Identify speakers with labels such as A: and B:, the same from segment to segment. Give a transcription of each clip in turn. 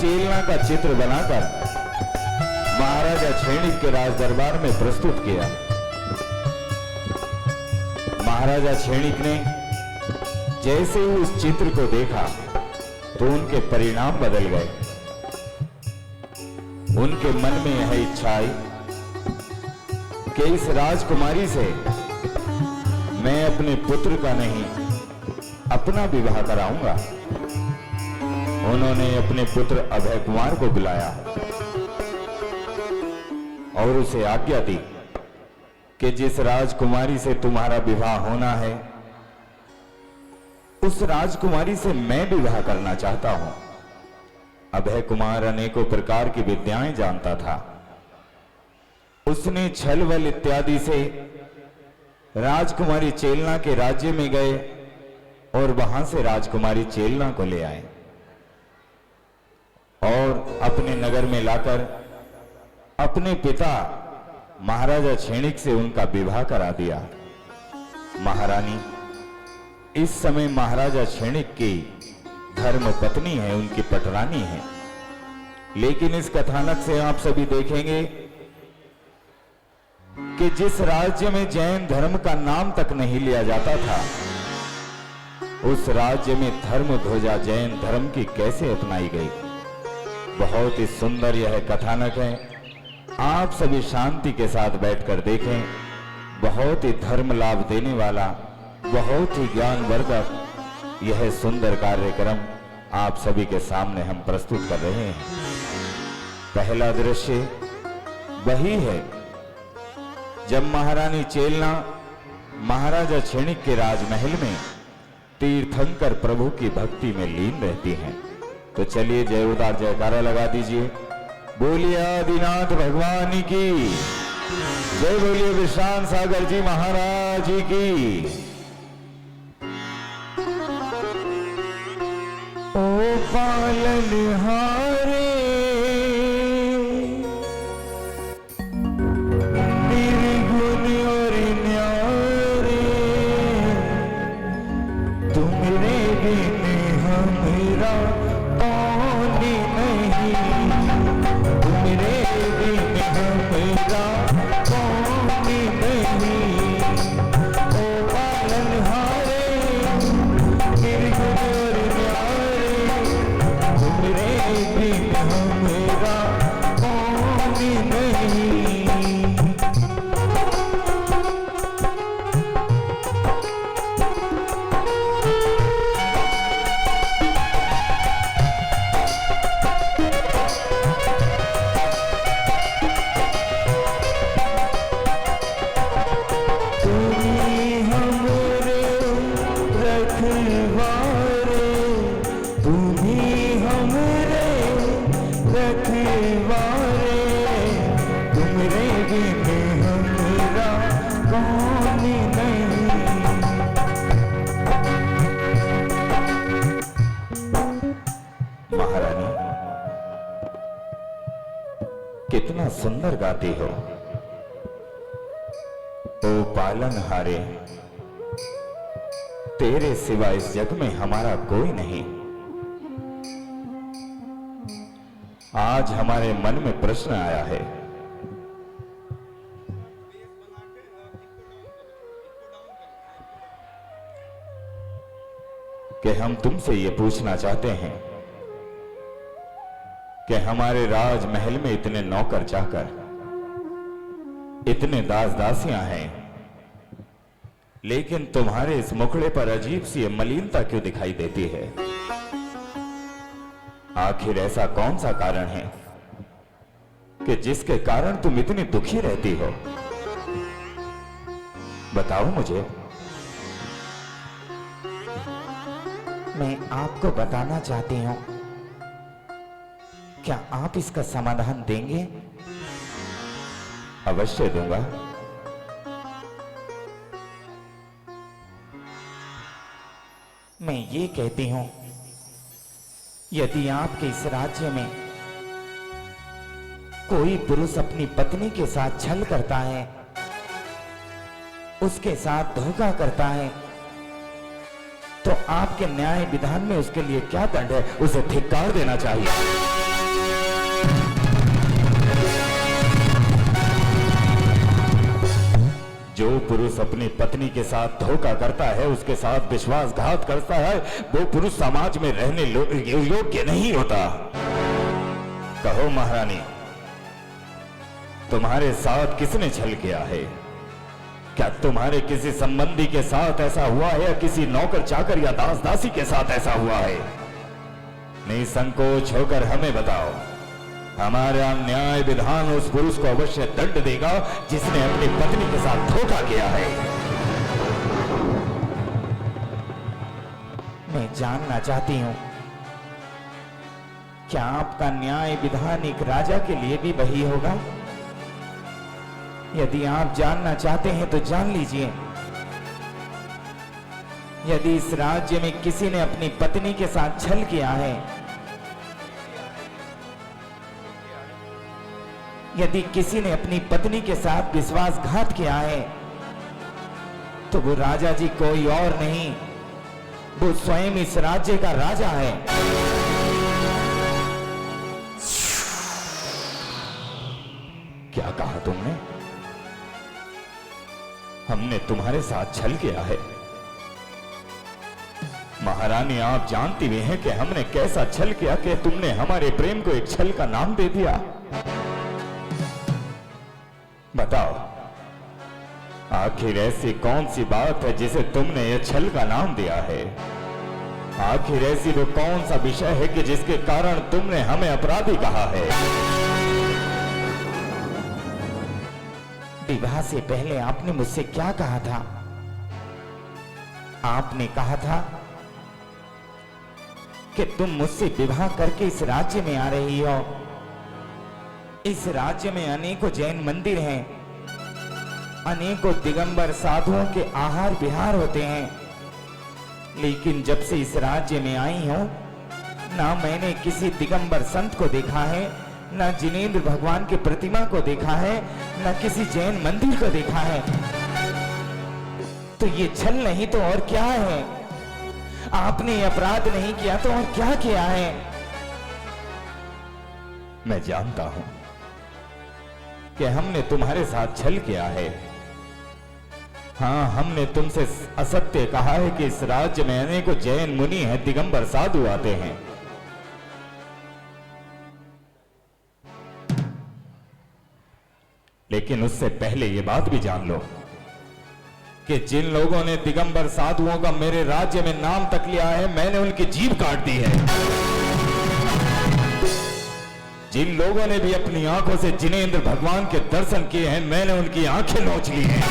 A: चेलना का चित्र बनाकर महाराजा छेणिक के राज दरबार में प्रस्तुत किया। महाराजा छेणिक ने जैसे ही उस चित्र को देखा तो उनके परिणाम बदल गए। उनके मन में यह इच्छा आई कि इस राजकुमारी से मैं अपने पुत्र का नहीं अपना विवाह कराऊंगा। उन्होंने अपने पुत्र अभय कुमार को बुलाया और उसे आज्ञा दी कि जिस राजकुमारी से तुम्हारा विवाह होना है उस राजकुमारी से मैं विवाह करना चाहता हूं। अभय कुमार अनेकों प्रकार की विद्याएं जानता था। उसने छल बल इत्यादि से राजकुमारी चेलना के राज्य में गए और वहां से राजकुमारी चेलना को ले आए और अपने नगर में लाकर अपने पिता महाराजा छेणिक से उनका विवाह करा दिया। महारानी इस समय महाराजा छेणिक की धर्म पत्नी है, उनकी पटरानी है। लेकिन इस कथानक से आप सभी देखेंगे कि जिस राज्य में जैन धर्म का नाम तक नहीं लिया जाता था उस राज्य में धर्म ध्वजा जैन धर्म की कैसे अपनाई गई। बहुत ही सुंदर यह कथानक है। आप सभी शांति के साथ बैठकर देखें। बहुत ही धर्म लाभ देने वाला, बहुत ही ज्ञानवर्धक यह सुंदर कार्यक्रम आप सभी के सामने हम प्रस्तुत कर रहे हैं। पहला दृश्य वही है जब महारानी चेलना महाराजा छेणिक के राजमहल में तीर्थंकर प्रभु की भक्ति में लीन रहती हैं। तो चलिए जयोरदार जयकारा लगा दीजिए। बोलिए आदिनाथ भगवान की जय, बोलिए विश्राम सागर जी महाराज की। ओ पालनहारे निर्गुण और न्यारे, तुमरे बिन हमारा कौन नहीं, तुमरे बिन हमारा कौन नहीं। ओ पालनहारे निर्गुण और न्यारे, तुमरे बिन हमारा कौन नहीं। महारानी कितना सुंदर गाती हो। ओ पालनहारे तेरे सिवा इस जग में हमारा कोई नहीं। आज हमारे मन में प्रश्न आया है कि हम तुमसे ये पूछना चाहते हैं कि हमारे राजमहल में इतने नौकर चाकर, इतने दास दासियां हैं, लेकिन तुम्हारे इस मुखड़े पर अजीब सी मलिनता क्यों दिखाई देती है। आखिर ऐसा कौन सा कारण है कि जिसके कारण तुम इतनी दुखी रहती हो? बताओ मुझे।
B: मैं आपको बताना चाहती हूं, क्या आप इसका समाधान देंगे?
A: अवश्य दूंगा।
B: मैं ये कहती हूं, यदि आपके इस राज्य में कोई पुरुष अपनी पत्नी के साथ छल करता है, उसके साथ धोखा करता है, तो आपके न्याय विधान में उसके लिए क्या दंड है? उसे धिक्कार देना चाहिए।
A: जो पुरुष अपनी पत्नी के साथ धोखा करता है, उसके साथ विश्वासघात करता है, वो पुरुष समाज में रहने योग्य नहीं होता। कहो महारानी, तुम्हारे साथ किसने छल किया है? क्या तुम्हारे किसी संबंधी के साथ ऐसा हुआ है, या किसी नौकर चाकर या दास दासी के साथ ऐसा हुआ है? निसंकोच होकर हमें बताओ। हमारा न्याय विधान उस पुरुष को अवश्य दंड देगा जिसने अपनी पत्नी के साथ धोखा किया है।
B: मैं जानना चाहती हूं, क्या आपका न्याय विधान एक राजा के लिए भी वही होगा? यदि आप जानना चाहते हैं तो जान लीजिए। यदि इस राज्य में किसी ने अपनी पत्नी के साथ छल किया है, यदि किसी ने अपनी पत्नी के साथ विश्वासघात किया है, तो वो राजा जी कोई और नहीं, वो स्वयं इस राज्य का राजा है।
A: क्या कहा तुमने? हमने तुम्हारे साथ छल किया है? महारानी, आप जानती भी हैं कि हमने कैसा छल किया कि तुमने हमारे प्रेम को एक छल का नाम दे दिया। बताओ, आखिर ऐसी कौन सी बात है जिसे तुमने यह छल का नाम दिया है? आखिर ऐसी वो कौन सा विषय है कि जिसके कारण तुमने हमें अपराधी कहा है?
B: विवाह से पहले आपने मुझसे क्या कहा था? आपने कहा था कि तुम मुझसे विवाह करके इस राज्य में आ रही हो। इस राज्य में अनेकों जैन मंदिर हैं, अनेकों दिगंबर साधुओं के आहार विहार होते हैं, लेकिन जब से इस राज्य में आई हो, ना मैंने किसी दिगंबर संत को देखा है, ना जिनेंद्र भगवान की प्रतिमा को देखा है, ना किसी जैन मंदिर को देखा है। तो ये छल नहीं तो और क्या है? आपने अपराध नहीं किया तो और क्या किया है?
A: मैं जानता हूं कि हमने तुम्हारे साथ छल किया है। हाँ, हमने तुमसे असत्य कहा है कि इस राज्य में अनेकों जैन मुनि हैं, दिगंबर साधु आते हैं। लेकिन उससे पहले ये बात भी जान लो कि जिन लोगों ने दिगंबर साधुओं का मेरे राज्य में नाम तक लिया है, मैंने उनकी जीभ काट दी है। जिन लोगों ने भी अपनी आंखों से जिनेंद्र भगवान के दर्शन किए हैं, मैंने उनकी आंखें नोच ली हैं।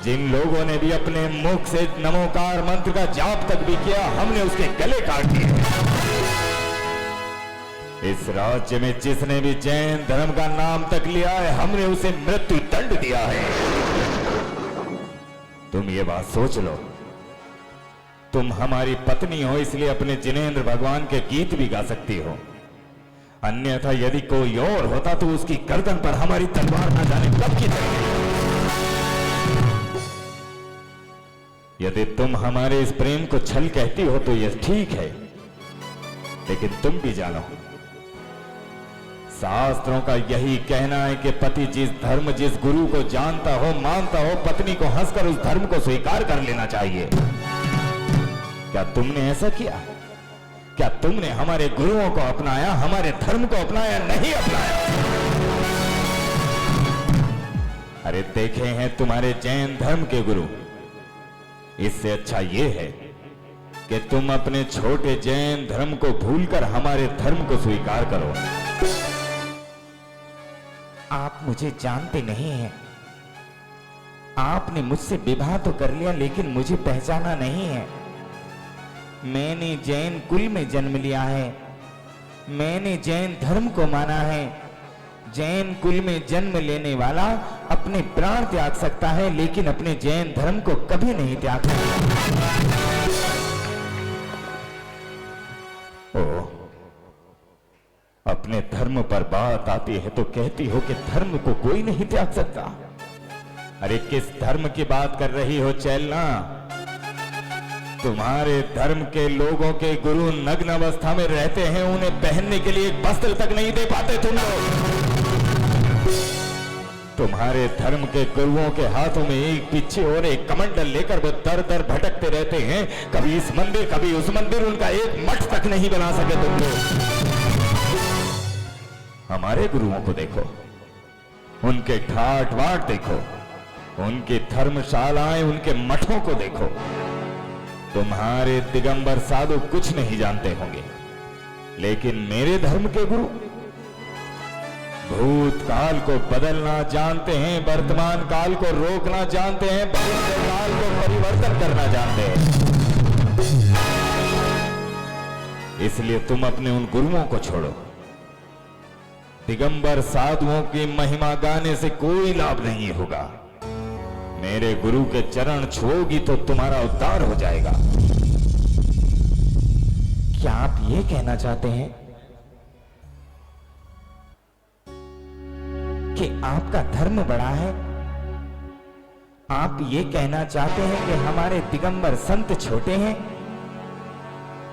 A: जिन लोगों ने भी अपने मुख से नमोकार मंत्र का जाप तक भी किया, हमने उसके गले काट दिए। इस राज्य में जिसने भी जैन धर्म का नाम तक लिया है, हमने उसे मृत्यु दंड दिया है। तुम ये बात सोच लो, तुम हमारी पत्नी हो, इसलिए अपने जिनेंद्र भगवान के गीत भी गा सकती हो, अन्यथा यदि कोई और होता तो उसकी गर्दन पर हमारी तलवार न जाने कब की चली। यदि तुम हमारे इस प्रेम को छल कहती हो तो यह ठीक है, लेकिन तुम भी जानो, शास्त्रों का यही कहना है कि पति जिस धर्म, जिस गुरु को जानता हो, मानता हो, पत्नी को हंसकर उस धर्म को स्वीकार कर लेना चाहिए। क्या तुमने ऐसा किया? क्या तुमने हमारे गुरुओं को अपनाया, हमारे धर्म को अपनाया? नहीं अपनाया। अरे देखे हैं तुम्हारे जैन धर्म के गुरु। इससे अच्छा यह है कि तुम अपने छोटे जैन धर्म को भूलकर हमारे धर्म को स्वीकार करो।
B: आप मुझे जानते नहीं हैं। आपने मुझसे विवाह तो कर लिया, लेकिन मुझे पहचाना नहीं है। मैंने जैन कुल में जन्म लिया है, मैंने जैन धर्म को माना है। जैन कुल में जन्म लेने वाला अपने प्राण त्याग सकता है, लेकिन अपने जैन धर्म को कभी नहीं त्याग सकता।
A: ओ, अपने धर्म पर बात आती है तो कहती हो कि धर्म को कोई नहीं त्याग सकता। अरे किस धर्म की बात कर रही हो चैलना? तुम्हारे धर्म के लोगों के गुरु नग्न अवस्था में रहते हैं, उन्हें पहनने के लिए एक वस्त्र तक नहीं दे पाते तुम लोग। तुम्हारे धर्म के गुरुओं के हाथों में एक पीछे और एक कमंडल लेकर वो दर दर भटकते रहते हैं, कभी इस मंदिर कभी उस मंदिर, उनका एक मठ तक नहीं बना सके तुम लोग। हमारे गुरुओं को देखो, उनके ठाट बाट देखो, उनकी धर्मशालाएं, उनके मठों को देखो। तुम्हारे दिगंबर साधु कुछ नहीं जानते होंगे, लेकिन मेरे धर्म के गुरु भूतकाल को बदलना जानते हैं, वर्तमान काल को रोकना जानते हैं, भविष्य काल को परिवर्तन करना जानते हैं। इसलिए तुम अपने उन गुरुओं को छोड़ो। दिगंबर साधुओं की महिमा गाने से कोई लाभ नहीं होगा। मेरे गुरु के चरण छुओगी तो तुम्हारा उद्धार हो जाएगा।
B: क्या आप ये कहना चाहते हैं कि आपका धर्म बड़ा है? आप ये कहना चाहते हैं कि हमारे दिगंबर संत छोटे हैं?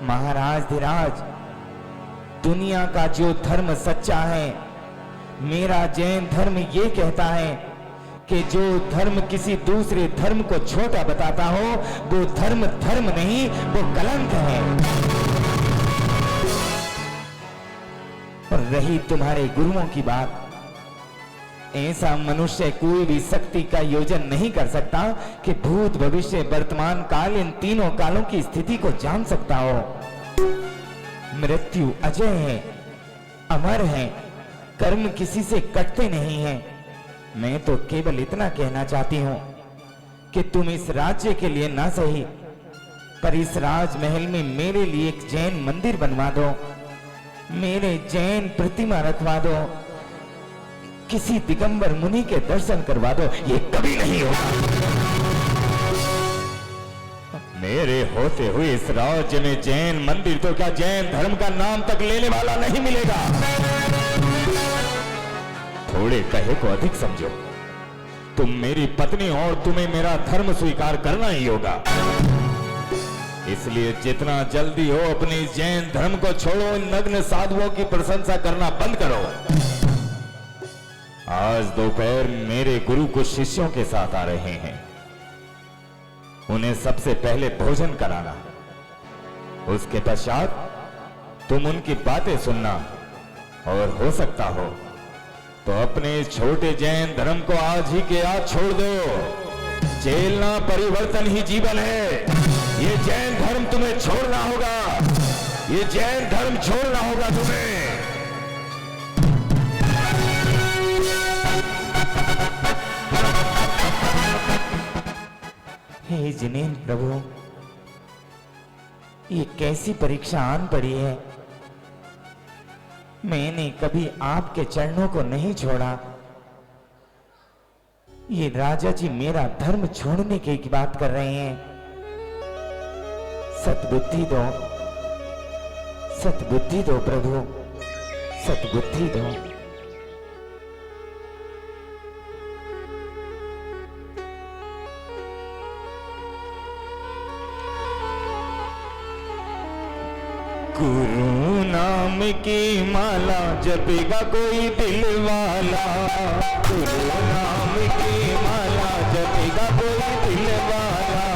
B: महाराज धीराज, दुनिया का जो धर्म सच्चा है, मेरा जैन धर्म ये कहता है कि जो धर्म किसी दूसरे धर्म को छोटा बताता हो, वो धर्म धर्म नहीं, वो कलंक है। और रही तुम्हारे गुरुओं की बात, ऐसा मनुष्य कोई भी शक्ति का योजन नहीं कर सकता कि भूत भविष्य वर्तमान काल इन तीनों कालों की स्थिति को जान सकता हो। मृत्यु अजय है, अमर है, कर्म किसी से कटते नहीं हैं। मैं तो केवल इतना कहना चाहती हूं कि तुम इस राज्य के लिए ना सही, पर इस राजमहल में मेरे लिए एक जैन मंदिर बनवा दो, मेरे जैन प्रतिमा रखवा दो, किसी दिगंबर मुनि के दर्शन करवा दो। ये कभी नहीं होगा।
A: मेरे होते हुए इस राज्य में जैन मंदिर तो क्या, जैन धर्म का नाम तक लेने वाला नहीं मिलेगा। थोड़े कहे को अधिक समझो। तुम मेरी पत्नी और तुम्हें मेरा धर्म स्वीकार करना ही होगा। इसलिए जितना जल्दी हो अपने जैन धर्म को छोड़ो, इन नग्न साधुओं की प्रशंसा करना बंद करो। आज दोपहर मेरे गुरु कुछ शिष्यों के साथ आ रहे हैं। उन्हें सबसे पहले भोजन कराना, उसके पश्चात तुम उनकी बातें सुनना, और हो सकता हो तो अपने छोटे जैन धर्म को आज ही के आज छोड़ दो। झेलना परिवर्तन ही जीवन है। ये जैन धर्म तुम्हें छोड़ना होगा, ये जैन धर्म छोड़ना होगा तुम्हें।
B: हे जिनेन प्रभु, ये कैसी परीक्षा आन पड़ी है। मैंने कभी आपके चरणों को नहीं छोड़ा। ये राजा जी मेरा धर्म छोड़ने की बात कर रहे हैं। सद्बुद्धि दो, सद्बुद्धि दो प्रभु, सद्बुद्धि दो।
A: गुरु नाम की माला जपेगा कोई दिल वाला, गुरु नाम की माला जपेगा कोई दिल वाला।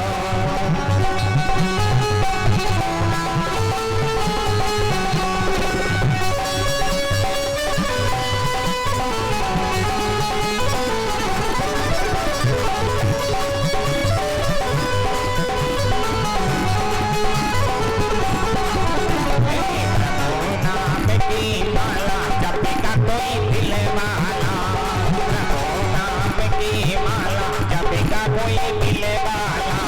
B: कोई दिल वाला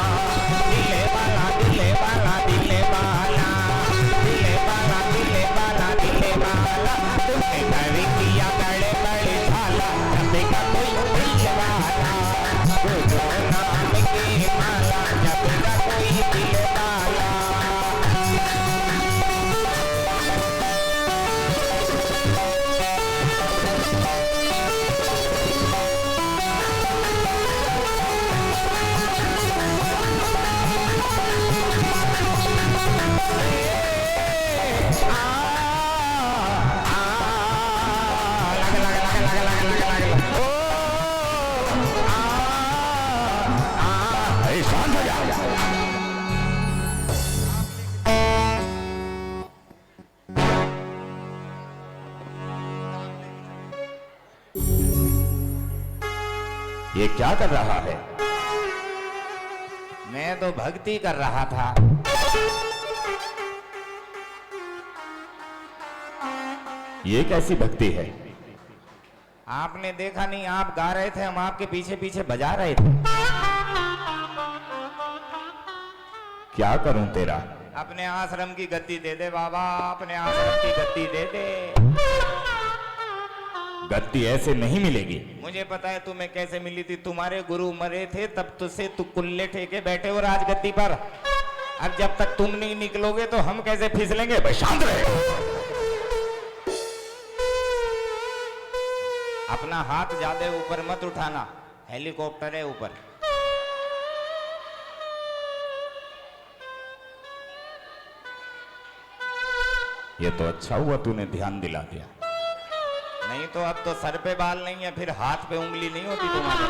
A: ये क्या कर रहा है?
B: मैं तो भक्ति कर रहा था।
A: ये कैसी भक्ति है?
B: आपने देखा नहीं, आप गा रहे थे, हम आपके पीछे पीछे बजा रहे थे।
A: क्या करूं तेरा?
B: अपने आश्रम की गद्दी दे दे बाबा, अपने आश्रम की गद्दी दे दे।
A: गद्दी ऐसे नहीं मिलेगी।
B: मुझे पता है तुम्हें कैसे मिली थी। तुम्हारे गुरु मरे थे तब तुझसे तू कुल्ले ठेके बैठे हो राजगद्दी पर। अब जब तक तुम नहीं निकलोगे तो हम कैसे फिसलेंगे?
A: भाई शांत रहे।
B: अपना हाथ ज्यादा ऊपर मत उठाना, हेलीकॉप्टर है ऊपर।
A: ये तो अच्छा हुआ तूने ध्यान दिला दिया।
B: नहीं तो अब तो सर पे बाल नहीं है, फिर हाथ पे उंगली नहीं होती तुम्हारे।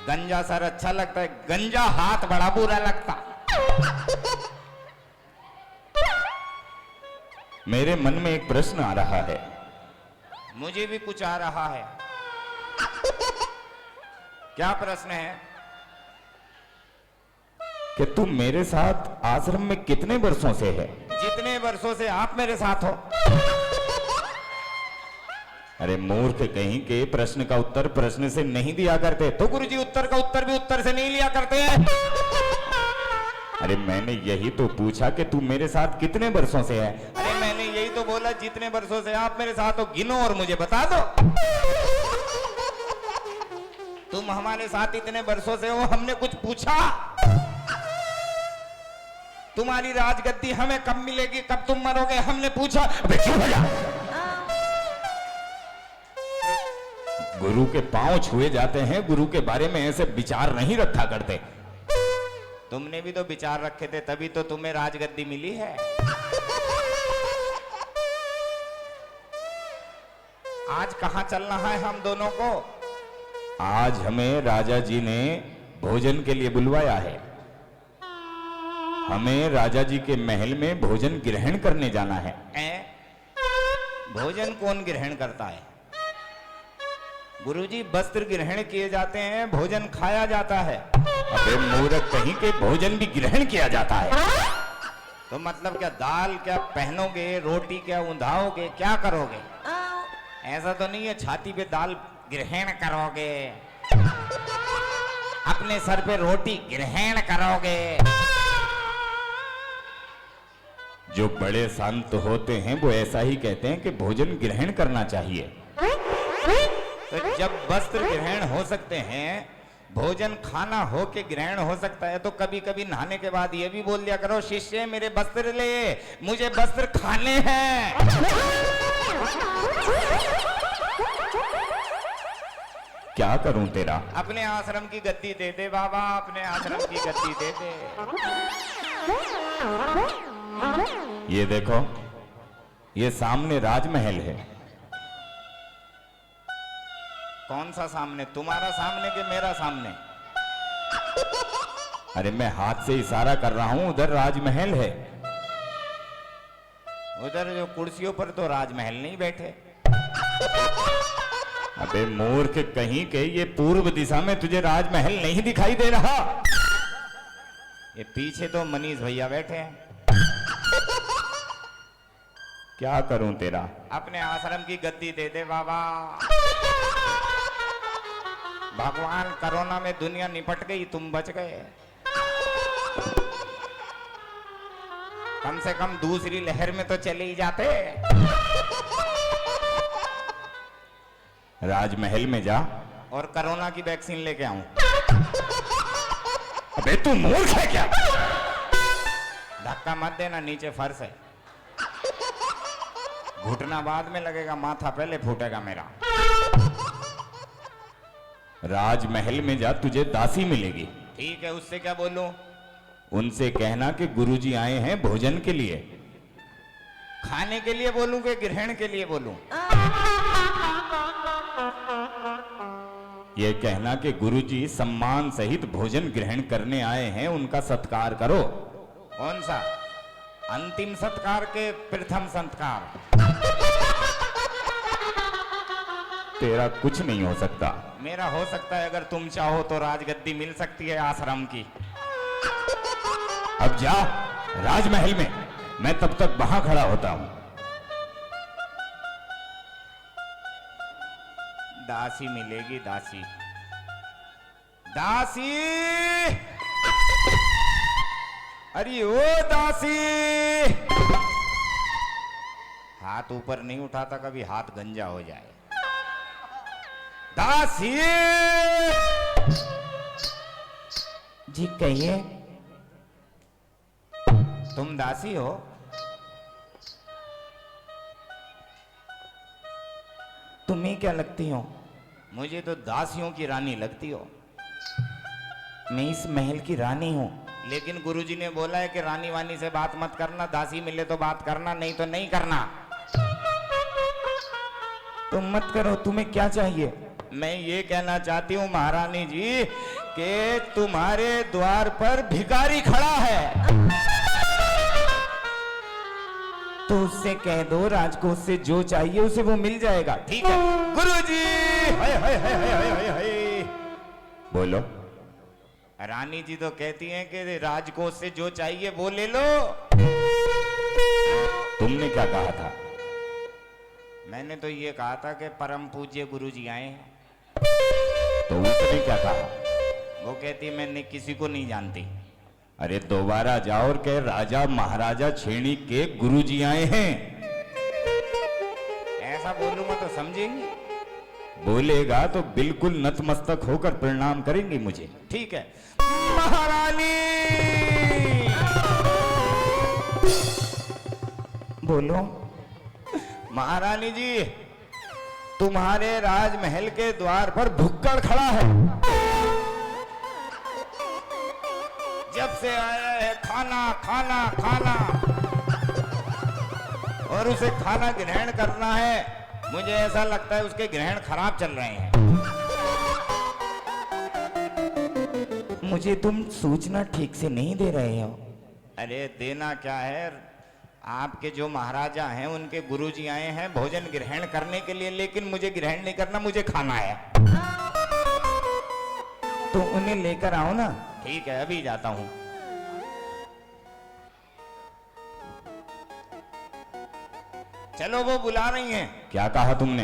B: गंजा सर अच्छा लगता है, गंजा हाथ बड़ा बुरा लगता।
A: मेरे मन में एक प्रश्न आ रहा है।
B: मुझे भी कुछ आ रहा है। क्या प्रश्न है?
A: कि तुम मेरे साथ आश्रम में कितने वर्षों से है?
B: जितने वर्षों से आप मेरे साथ हो।
A: अरे मूर्ख कहीं के, प्रश्न का उत्तर प्रश्न से नहीं दिया करते।
B: तो गुरुजी उत्तर का उत्तर भी उत्तर से नहीं लिया करते हैं।
A: अरे मैंने यही तो पूछा कि तू मेरे साथ कितने वर्षों से है।
B: अरे मैंने यही तो बोला, जितने वर्षों से आप मेरे साथ हो गिनो और मुझे बता दो। तुम हमारे साथ इतने वर्षों से हो, हमने कुछ पूछा? तुम्हारी राजगद्दी हमें कब मिलेगी, कब तुम मरोगे, हमने पूछा?
A: अबे चुप हो जा। गुरु के पांव छुए जाते हैं, गुरु के बारे में ऐसे विचार नहीं रखा करते।
B: तुमने भी तो विचार रखे थे, तभी तो तुम्हें राजगद्दी मिली है। आज कहां चलना है हम दोनों को?
A: आज हमें राजा जी ने भोजन के लिए बुलवाया है। हमें राजा जी के महल में भोजन ग्रहण करने जाना है।
B: भोजन कौन ग्रहण करता है? गुरुजी वस्त्र ग्रहण किए जाते हैं, भोजन खाया जाता है।
A: अबे मूर्ख कहीं के, भोजन भी ग्रहण किया जाता है।
B: तो मतलब क्या दाल क्या पहनोगे, रोटी क्या ऊंधाओगे, क्या करोगे? ऐसा तो नहीं है छाती पे दाल ग्रहण करोगे, अपने सर पे रोटी ग्रहण करोगे।
A: जो बड़े संत होते हैं वो ऐसा ही कहते हैं कि भोजन ग्रहण करना चाहिए।
B: तो जब वस्त्र ग्रहण हो सकते हैं, भोजन खाना हो के ग्रहण हो सकता है, तो कभी कभी नहाने के बाद ये भी बोल दिया करो, शिष्य मेरे वस्त्र ले, मुझे वस्त्र खाने हैं।
A: क्या करूं तेरा?
B: अपने आश्रम की गद्दी दे दे बाबा, अपने आश्रम की गद्दी दे दे।
A: ये देखो, ये सामने राजमहल है।
B: कौन सा सामने? तुम्हारा सामने कि मेरा सामने?
A: अरे मैं हाथ से इशारा कर रहा हूं, उधर राजमहल है।
B: उधर जो कुर्सियों पर तो राजमहल नहीं बैठे।
A: अबे मूर्ख कहीं के, ये पूर्व दिशा में तुझे राजमहल नहीं दिखाई दे रहा?
B: ये पीछे तो मनीष भैया बैठे हैं।
A: क्या करूं तेरा?
B: अपने आश्रम की गद्दी दे दे बाबा। भगवान, कोरोना में दुनिया निपट गई, तुम बच गए। कम से कम दूसरी लहर में तो चले ही जाते।
A: राजमहल में जा
B: और कोरोना की वैक्सीन लेके आऊं।
A: अबे तू मूर्ख है क्या?
B: धक्का मत देना, नीचे फर्श है। घुटना बाद में लगेगा, माथा पहले फूटेगा मेरा।
A: राजमहल में जा, तुझे दासी मिलेगी।
B: ठीक है, उससे क्या बोलूं?
A: उनसे कहना कि गुरुजी आए हैं भोजन के लिए।
B: खाने के लिए बोलूं कि ग्रहण के लिए बोलूं?
A: ये कहना कि गुरुजी सम्मान सहित भोजन ग्रहण करने आए हैं, उनका सत्कार करो।
B: कौन सा? अंतिम सत्कार के प्रथम सत्कार?
A: तेरा कुछ नहीं हो सकता।
B: मेरा हो सकता है, अगर तुम चाहो तो राजगद्दी मिल सकती है आश्रम की।
A: अब जा राजमहल में, मैं तब तक वहां खड़ा होता हूं।
B: दासी मिलेगी, दासी। दासी, अरे ओ दासी। हाथ ऊपर नहीं उठाता, कभी हाथ गंजा हो जाए। दासी
C: जी कहिए।
B: तुम दासी हो?
C: तुम्हें क्या लगती हो?
B: मुझे तो दासियों की रानी लगती हो।
C: मैं इस महल की रानी हूं।
B: लेकिन गुरुजी ने बोला है कि रानी वानी से बात मत करना, दासी मिले तो बात करना, नहीं तो नहीं करना।
C: तुम मत करो, तुम्हें क्या चाहिए?
B: मैं ये कहना चाहती हूँ महारानी जी कि तुम्हारे द्वार पर भिखारी खड़ा है।
C: तो उससे कह दो राजकोष से जो चाहिए उसे वो मिल जाएगा।
B: ठीक है गुरुजी। हाय हाय हाय हाय हाय हाय।
A: बोलो।
B: रानी जी तो कहती हैं कि राजकोष से जो चाहिए वो ले लो।
A: तुमने क्या कहा था?
B: मैंने तो ये कहा था कि परम पूज्य गुरुजी आए हैं।
A: तो उसने क्या कहा?
B: वो कहती मैं किसी को नहीं जानती।
A: अरे दोबारा जाओ और कह राजा महाराजा छेड़ी के गुरुजी आए हैं।
B: ऐसा बोलूंगा तो समझेंगी?
A: बोलेगा तो बिल्कुल नतमस्तक होकर प्रणाम करेंगी मुझे।
B: ठीक है महारानी।
C: बोलो।
B: महारानी जी, तुम्हारे राजमहल के द्वार पर भुक्कड़ खड़ा है। जब से आया है खाना खाना खाना, और उसे खाना ग्रहण करना है। मुझे ऐसा लगता है उसके ग्रहण खराब चल रहे हैं।
C: मुझे तुम सूचना ठीक से नहीं दे रहे हो।
B: अरे देना क्या है, आपके जो महाराजा हैं उनके गुरुजी आए हैं भोजन ग्रहण करने के लिए, लेकिन मुझे ग्रहण नहीं करना, मुझे खाना है।
C: तो उन्हें लेकर आओ ना।
B: ठीक है अभी जाता हूं। चलो वो बुला रही हैं।
A: क्या कहा तुमने?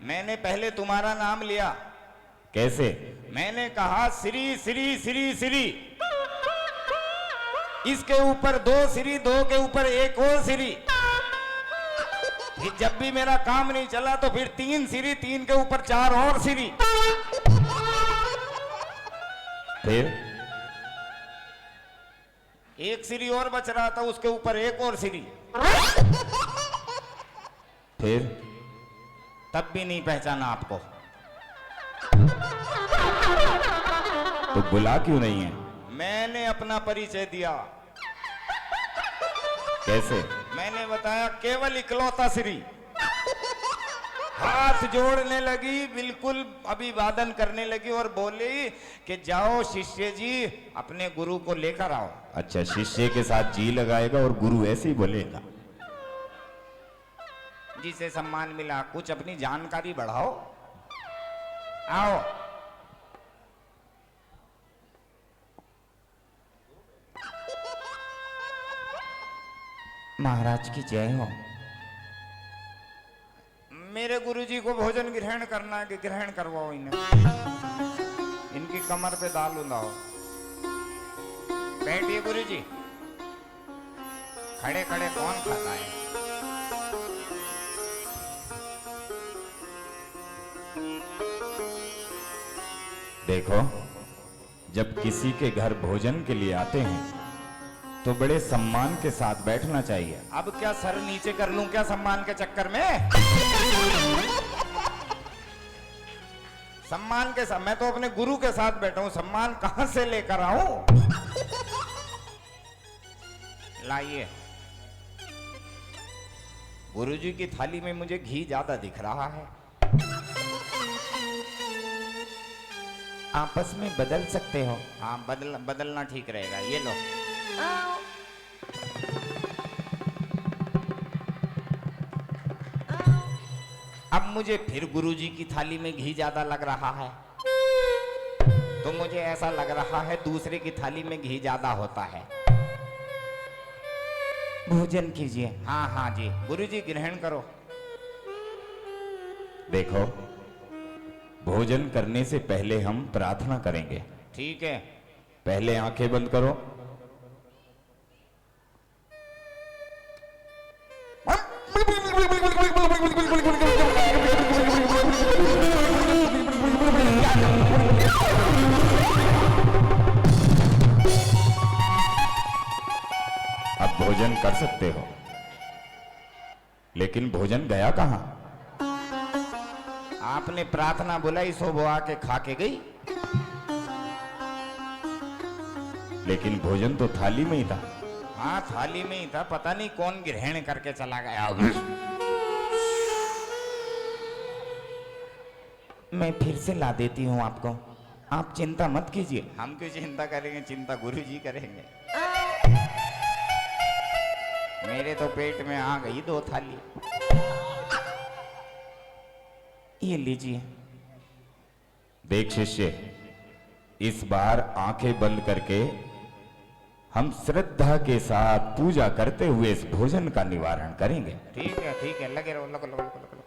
B: मैंने पहले तुम्हारा नाम लिया।
A: कैसे?
B: मैंने कहा श्री श्री श्री श्री, इसके ऊपर 2 श्री, 2 के ऊपर एक और श्री। फिर जब भी मेरा काम नहीं चला तो फिर 3 श्री, 3 के ऊपर 4 और श्री।
A: फिर?
B: एक श्री और बच रहा था, उसके ऊपर एक और श्री।
A: फिर?
B: तब भी नहीं पहचाना आपको।
A: तो बुला क्यों नहीं है?
B: मैंने अपना परिचय दिया।
A: कैसे?
B: मैंने बताया केवल इकलौता श्री। हाथ जोड़ने लगी, बिल्कुल अभिवादन करने लगी और बोली कि जाओ शिष्य जी अपने गुरु को लेकर आओ।
A: अच्छा, शिष्य के साथ जी लगाएगा और गुरु ऐसे ही बोलेगा?
B: जिसे सम्मान मिला कुछ अपनी जानकारी बढ़ाओ। आओ।
C: महाराज की जय हो।
B: मेरे गुरुजी को भोजन ग्रहण करना है कि ग्रहण करवाओ इन्हें। इनकी कमर पे दाल उंधाओ। बैठिए गुरुजी। खड़े खड़े कौन खाता है?
A: देखो, जब किसी के घर भोजन के लिए आते हैं तो बड़े सम्मान के साथ बैठना चाहिए।
B: अब क्या सर नीचे कर लूं क्या सम्मान के चक्कर में? सम्मान के साथ, मैं तो अपने गुरु के साथ बैठा हूं, सम्मान कहां से लेकर आऊं? लाइए। गुरुजी की थाली में मुझे घी ज्यादा दिख रहा है।
C: आपस में बदल सकते हो।
B: हाँ बदलना ठीक रहेगा। ये लो। अब मुझे फिर गुरुजी की थाली में घी ज्यादा लग रहा है, तो मुझे ऐसा लग रहा है दूसरे की थाली में घी ज्यादा होता है।
C: भोजन कीजिए।
B: हाँ हाँ जी, गुरुजी ग्रहण करो।
A: देखो, भोजन करने से पहले हम प्रार्थना करेंगे।
B: ठीक है।
A: पहले आंखें बंद करो। अब भोजन कर सकते हो, लेकिन भोजन गया कहां?
B: आपने प्रार्थना बुलाई सो वो आके खा के गई।
A: लेकिन भोजन तो थाली में ही था।
B: हाँ थाली में ही था, पता नहीं कौन ग्रहण करके चला गया।
C: मैं फिर से ला देती हूँ आपको, आप चिंता मत कीजिए।
B: हम क्यों चिंता करेंगे, चिंता गुरुजी करेंगे। मेरे तो पेट में आ गई 2 थाली।
C: ये लीजिए।
A: देख शिष्य, इस बार आंखें बंद करके हम श्रद्धा के साथ पूजा करते हुए इस भोजन का निवारण करेंगे।
B: ठीक है, लगे रहो, लगो लगो लगो लगो।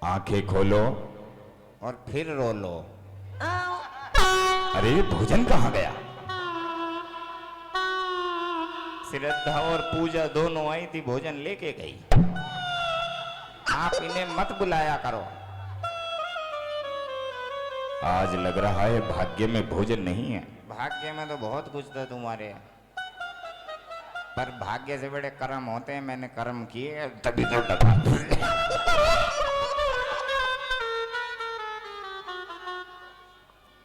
A: आंखें खोलो
B: और फिर रो लो।
A: अरे भोजन कहां गया?
B: श्रद्धा और पूजा दोनों आई थी, भोजन लेके गई। आप इन्हें मत बुलाया करो।
A: आज लग रहा है भाग्य में भोजन नहीं है।
B: भाग्य में तो बहुत कुछ था तुम्हारे, पर भाग्य से बड़े कर्म होते हैं। मैंने कर्म किए तभी तो लगा।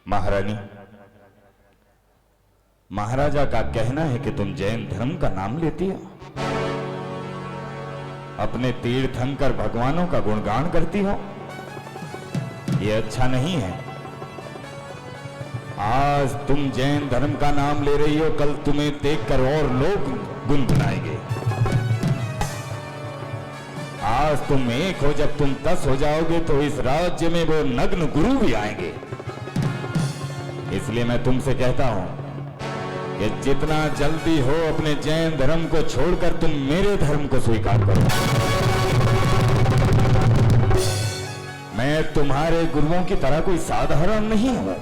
A: महारानी, महाराजा का कहना है कि तुम जैन धर्म का नाम लेती हो, अपने तीर्थंकर भगवानों का गुणगान करती हो। ये अच्छा नहीं है। आज तुम जैन धर्म का नाम ले रही हो, कल तुम्हें देखकर और लोग गुनगुनाएंगे। आज तुम 1 हो, जब तुम 10 हो जाओगे तो इस राज्य में वो नग्न गुरु भी आएंगे। इसलिए मैं तुमसे कहता हूं कि जितना जल्दी हो अपने जैन धर्म को छोड़कर तुम मेरे धर्म को स्वीकार करो। मैं तुम्हारे गुरुओं की तरह कोई साधारण नहीं हूं।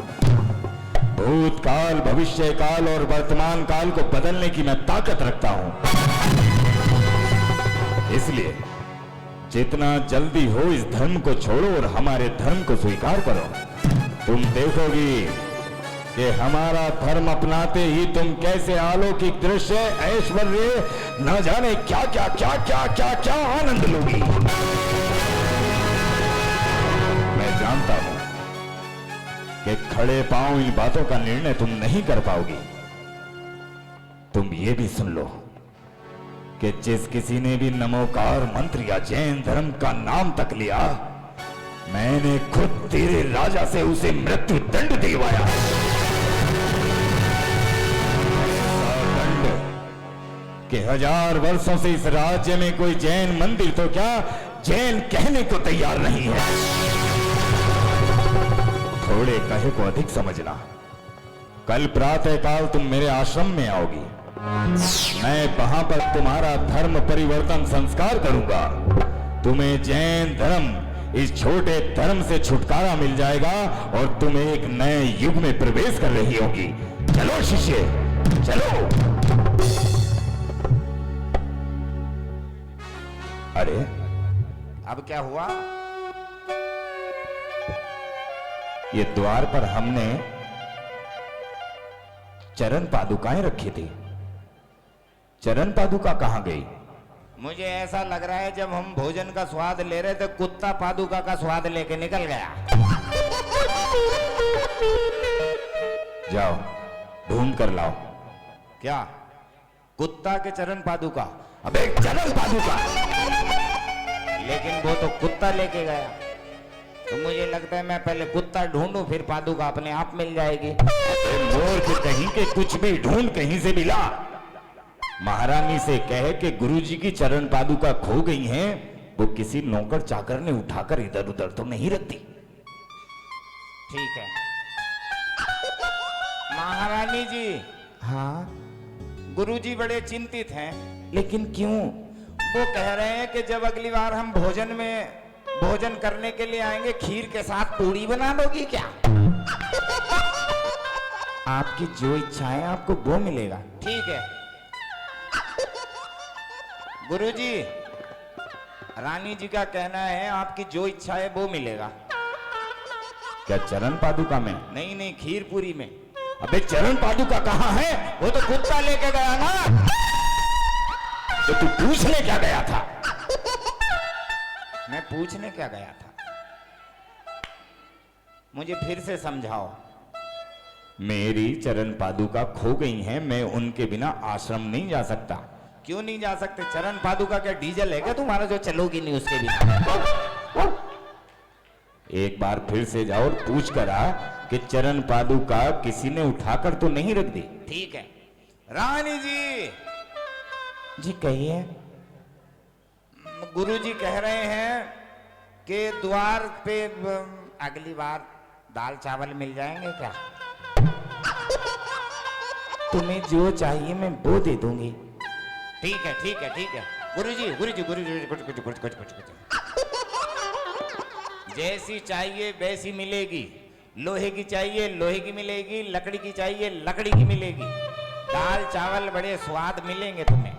A: भूतकाल, भविष्य काल और वर्तमान काल को बदलने की मैं ताकत रखता हूं। इसलिए जितना जल्दी हो इस धर्म को छोड़ो और हमारे धर्म को स्वीकार करो। तुम देखोगी कि हमारा धर्म अपनाते ही तुम कैसे अलौकिक दृश्य, ऐश्वर्य, न जाने क्या क्या क्या क्या क्या क्या आनंद लोगी। मैं जानता हूं कि खड़े पांव इन बातों का निर्णय तुम नहीं कर पाओगी। तुम ये भी सुन लो कि जिस किसी ने भी नमोकार मंत्र या जैन धर्म का नाम तक लिया, मैंने खुद तेरे राजा से उसे मृत्यु दंड दिलवाया। कि 1000 वर्षों से इस राज्य में कोई जैन मंदिर तो क्या जैन कहने को तैयार नहीं है। थोड़े कहे को अधिक समझना। कल प्रातःकाल तुम मेरे आश्रम में आओगी। मैं वहां पर तुम्हारा धर्म परिवर्तन संस्कार करूंगा। तुम्हें जैन धर्म, इस छोटे धर्म से छुटकारा मिल जाएगा और तुम एक नए युग में प्रवेश कर रही होगी। चलो शिष्य, चलो। अरे
B: अब क्या हुआ?
A: ये द्वार पर हमने चरण पादुकाएं रखी थी। चरण पादुका कहां गई?
B: मुझे ऐसा लग रहा है जब हम भोजन का स्वाद ले रहे थे, कुत्ता पादुका का स्वाद लेके निकल गया।
A: जाओ ढूंढ कर लाओ।
B: क्या? कुत्ता के चरण पादुका?
A: अबे चरण पादुका।
B: लेकिन वो तो कुत्ता लेके गया। तो मुझे लगता है मैं पहले कुत्ता ढूंढूं फिर पादुका अपने आप मिल जाएगी।
A: मूर्ख कहीं के कुछ भी ढूंढ कहीं से मिला। महारानी से कहे कि गुरुजी की चरण पादुका खो गई हैं, वो किसी नौकर चाकर ने उठाकर इधर उधर तो नहीं रख दी।
B: ठीक है महारानी जी।
C: हाँ,
B: गुरुजी बड़े चिंतित हैं।
C: लेकिन क्यों?
B: वो कह रहे हैं कि जब अगली बार हम भोजन करने के लिए आएंगे, खीर के साथ पूड़ी बना दोगी क्या?
C: आपकी जो इच्छा है आपको वो मिलेगा।
B: ठीक है गुरुजी, रानी जी का कहना है आपकी जो इच्छा है वो मिलेगा।
A: क्या चरण पादुका में?
B: नहीं नहीं, खीर पूरी में।
A: अबे चरण पादुका कहाँ है?
B: वो तो कुत्ता लेके गया ना।
A: तो तू पूछने क्या गया था?
B: मैं पूछने क्या गया था, मुझे फिर से समझाओ।
A: मेरी चरण पादुका खो गई हैं, मैं उनके बिना आश्रम नहीं जा सकता।
B: क्यों नहीं जा सकते? चरण पादुका क्या डीजल है क्या तुम्हारा जो चलोगी नहीं उसके बिना?
A: एक बार फिर से जाओ और पूछ कर आ कि चरण पादुका किसी ने उठाकर तो नहीं रख दी।
B: ठीक है रानी जी।
C: जी कहिए।
B: गुरुजी कह रहे हैं कि द्वार पे अगली बार दाल चावल मिल जाएंगे क्या?
C: तुम्हें जो चाहिए मैं वो दे दूंगी।
B: ठीक है ठीक है ठीक है गुरुजी गुरुजी गुरुजी कुछ जैसी चाहिए वैसी मिलेगी। लोहे की चाहिए लोहे की मिलेगी, लकड़ी की चाहिए लकड़ी की मिलेगी। दाल चावल बड़े स्वाद मिलेंगे तुम्हें।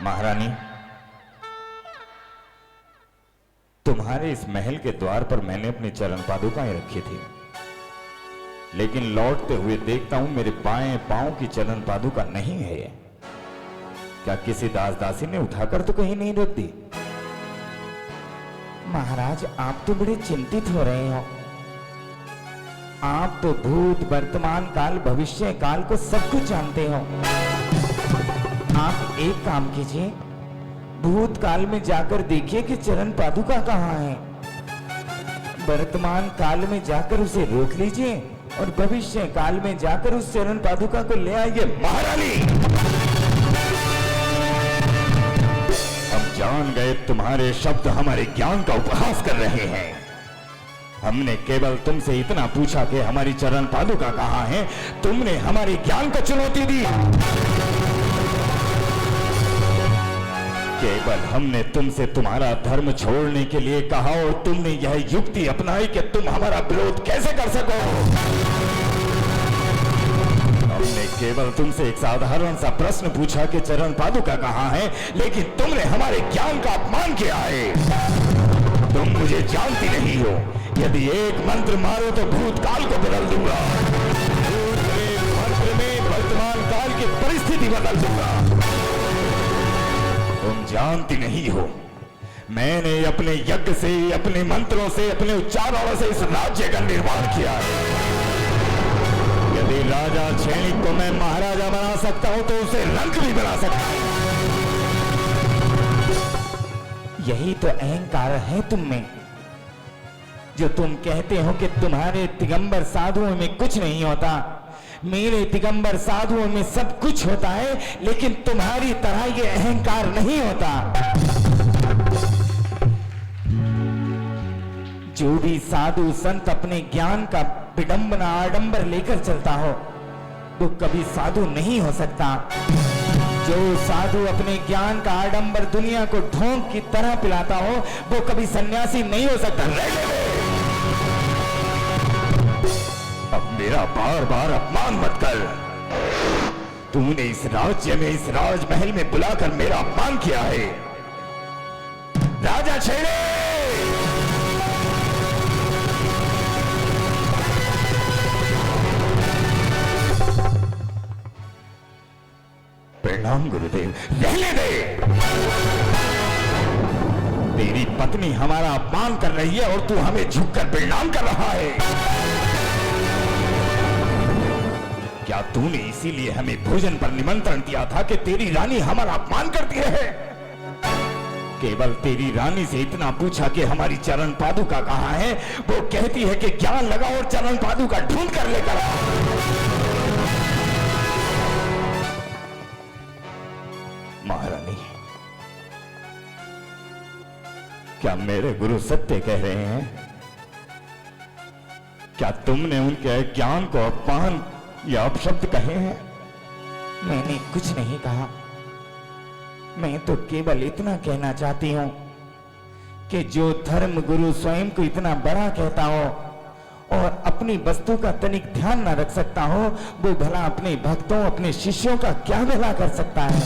A: महारानी, तुम्हारे इस महल के द्वार पर मैंने अपनी चरण पादुकाएं रखी थी, लेकिन लौटते हुए देखता हूं मेरे बाएं पांव की चरण पादुका नहीं है। क्या किसी दास दासी ने उठाकर तो कहीं नहीं रख दी?
C: महाराज आप तो बड़े चिंतित हो रहे हो। आप तो भूत वर्तमान काल भविष्य काल को सब कुछ जानते हो। आप एक काम कीजिए, भूतकाल में जाकर देखिए कि चरण पादुका कहाँ है। वर्तमान काल में जाकर उसे रोक लीजिए और भविष्य काल में जाकर उस चरण पादुका को ले आइए।
A: महारानी, हम जान गए तुम्हारे शब्द हमारे ज्ञान का उपहास कर रहे हैं। हमने केवल तुमसे इतना पूछा कि हमारी चरण पादुका कहाँ है, तुमने हमारे ज्ञान को चुनौती दी। केवल हमने तुमसे तुम्हारा धर्म छोड़ने के लिए कहा और तुमने यह युक्ति अपनाई कि तुम हमारा विरोध कैसे कर सको। हमने केवल तुमसे एक साधारण सा प्रश्न पूछा कि चरण पादुका कहाँ है, लेकिन तुमने हमारे ज्ञान का अपमान किया है। तुम मुझे जानती नहीं हो। यदि एक मंत्र मारो तो भूतकाल को बदल दूंगा, मंत्र में वर्तमान काल की परिस्थिति बदल दूंगा। तुम जानती नहीं हो, मैंने अपने यज्ञ से, अपने मंत्रों से, अपने उच्चारणों से इस राज्य का निर्माण किया है। यदि राजा क्षणिक को मैं महाराजा बना सकता हूं तो उसे रंक भी बना सकता हूं।
C: यही तो अहंकार है तुम में, जो तुम कहते हो कि तुम्हारे दिगंबर साधुओं में कुछ नहीं होता। मेरे दिगंबर साधुओं में सब कुछ होता है, लेकिन तुम्हारी तरह ये अहंकार नहीं होता। जो भी साधु संत अपने ज्ञान का विडंबना आडंबर लेकर चलता हो, वो कभी साधु नहीं हो सकता। जो साधु अपने ज्ञान का आडंबर दुनिया को ढोंग की तरह पिलाता हो, वो कभी सन्यासी नहीं हो सकता।
A: अब मेरा बार बार अपमान मत कर। तूने इस राज्य में, इस राजमहल में बुलाकर मेरा अपमान किया है। राजा छेड़े, प्रणाम गुरुदेव। रहने दे। तेरी पत्नी हमारा अपमान कर रही है और तू हमें झुककर प्रणाम कर रहा है। क्या तूने इसीलिए हमें भोजन पर निमंत्रण दिया था कि तेरी रानी हमारा अपमान करती रहे?
C: केवल तेरी रानी से इतना पूछा कि हमारी चरण पादुका कहाँ है, वो कहती है कि ज्ञान लगा और चरण पादुका ढूंढ कर लेकर आ। महारानी, क्या मेरे गुरु सत्य कह रहे हैं? क्या तुमने उनके ज्ञान को अपमान या अपशब्द कहे हैं?
B: मैंने कुछ नहीं कहा। मैं तो केवल इतना कहना चाहती हूं कि जो धर्म गुरु स्वयं को इतना बड़ा कहता हो और अपनी वस्तु का तनिक ध्यान न रख सकता हो, वो भला अपने भक्तों, अपने शिष्यों का क्या भला कर सकता है?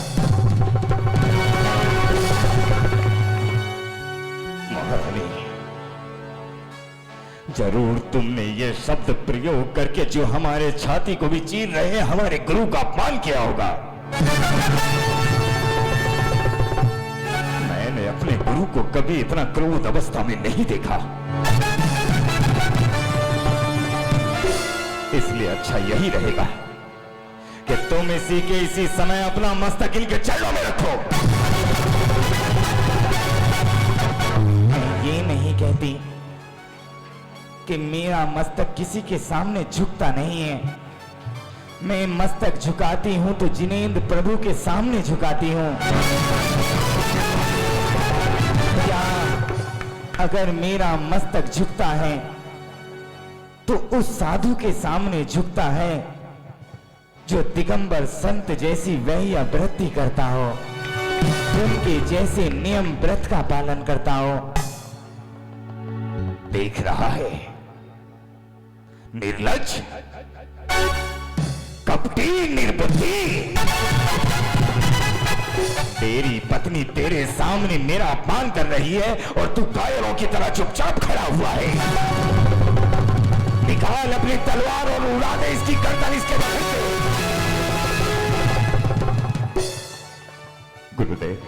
C: महारानी, जरूर तुमने ये शब्द प्रयोग करके जो हमारे छाती को भी चीर रहे हैं, हमारे गुरु का अपमान किया होगा। मैंने अपने गुरु को कभी इतना क्रोध अवस्था में नहीं देखा। इसलिए अच्छा यही रहेगा कि तुम इसी समय अपना मस्तक इनके चरणों में रखो।
B: मैं ये नहीं कहती कि मेरा मस्तक किसी के सामने झुकता नहीं है। मैं मस्तक झुकाती हूं तो जिनेंद्र प्रभु के सामने झुकाती हूं। क्या अगर मेरा मस्तक झुकता है तो उस साधु के सामने झुकता है जो दिगंबर संत जैसी वैया वृत्ति करता हो, उनके जैसे नियम व्रत का पालन करता हो।
C: देख रहा है, निर्लज्ज, कपटी, निर्बुद्धि। तेरी पत्नी तेरे सामने मेरा अपमान कर रही है और तू कायरों की तरह चुपचाप खड़ा हुआ है। निकाल अपनी तलवार और उड़ा दे इसकी गर्दन इसके बगल से। गुरुदेव,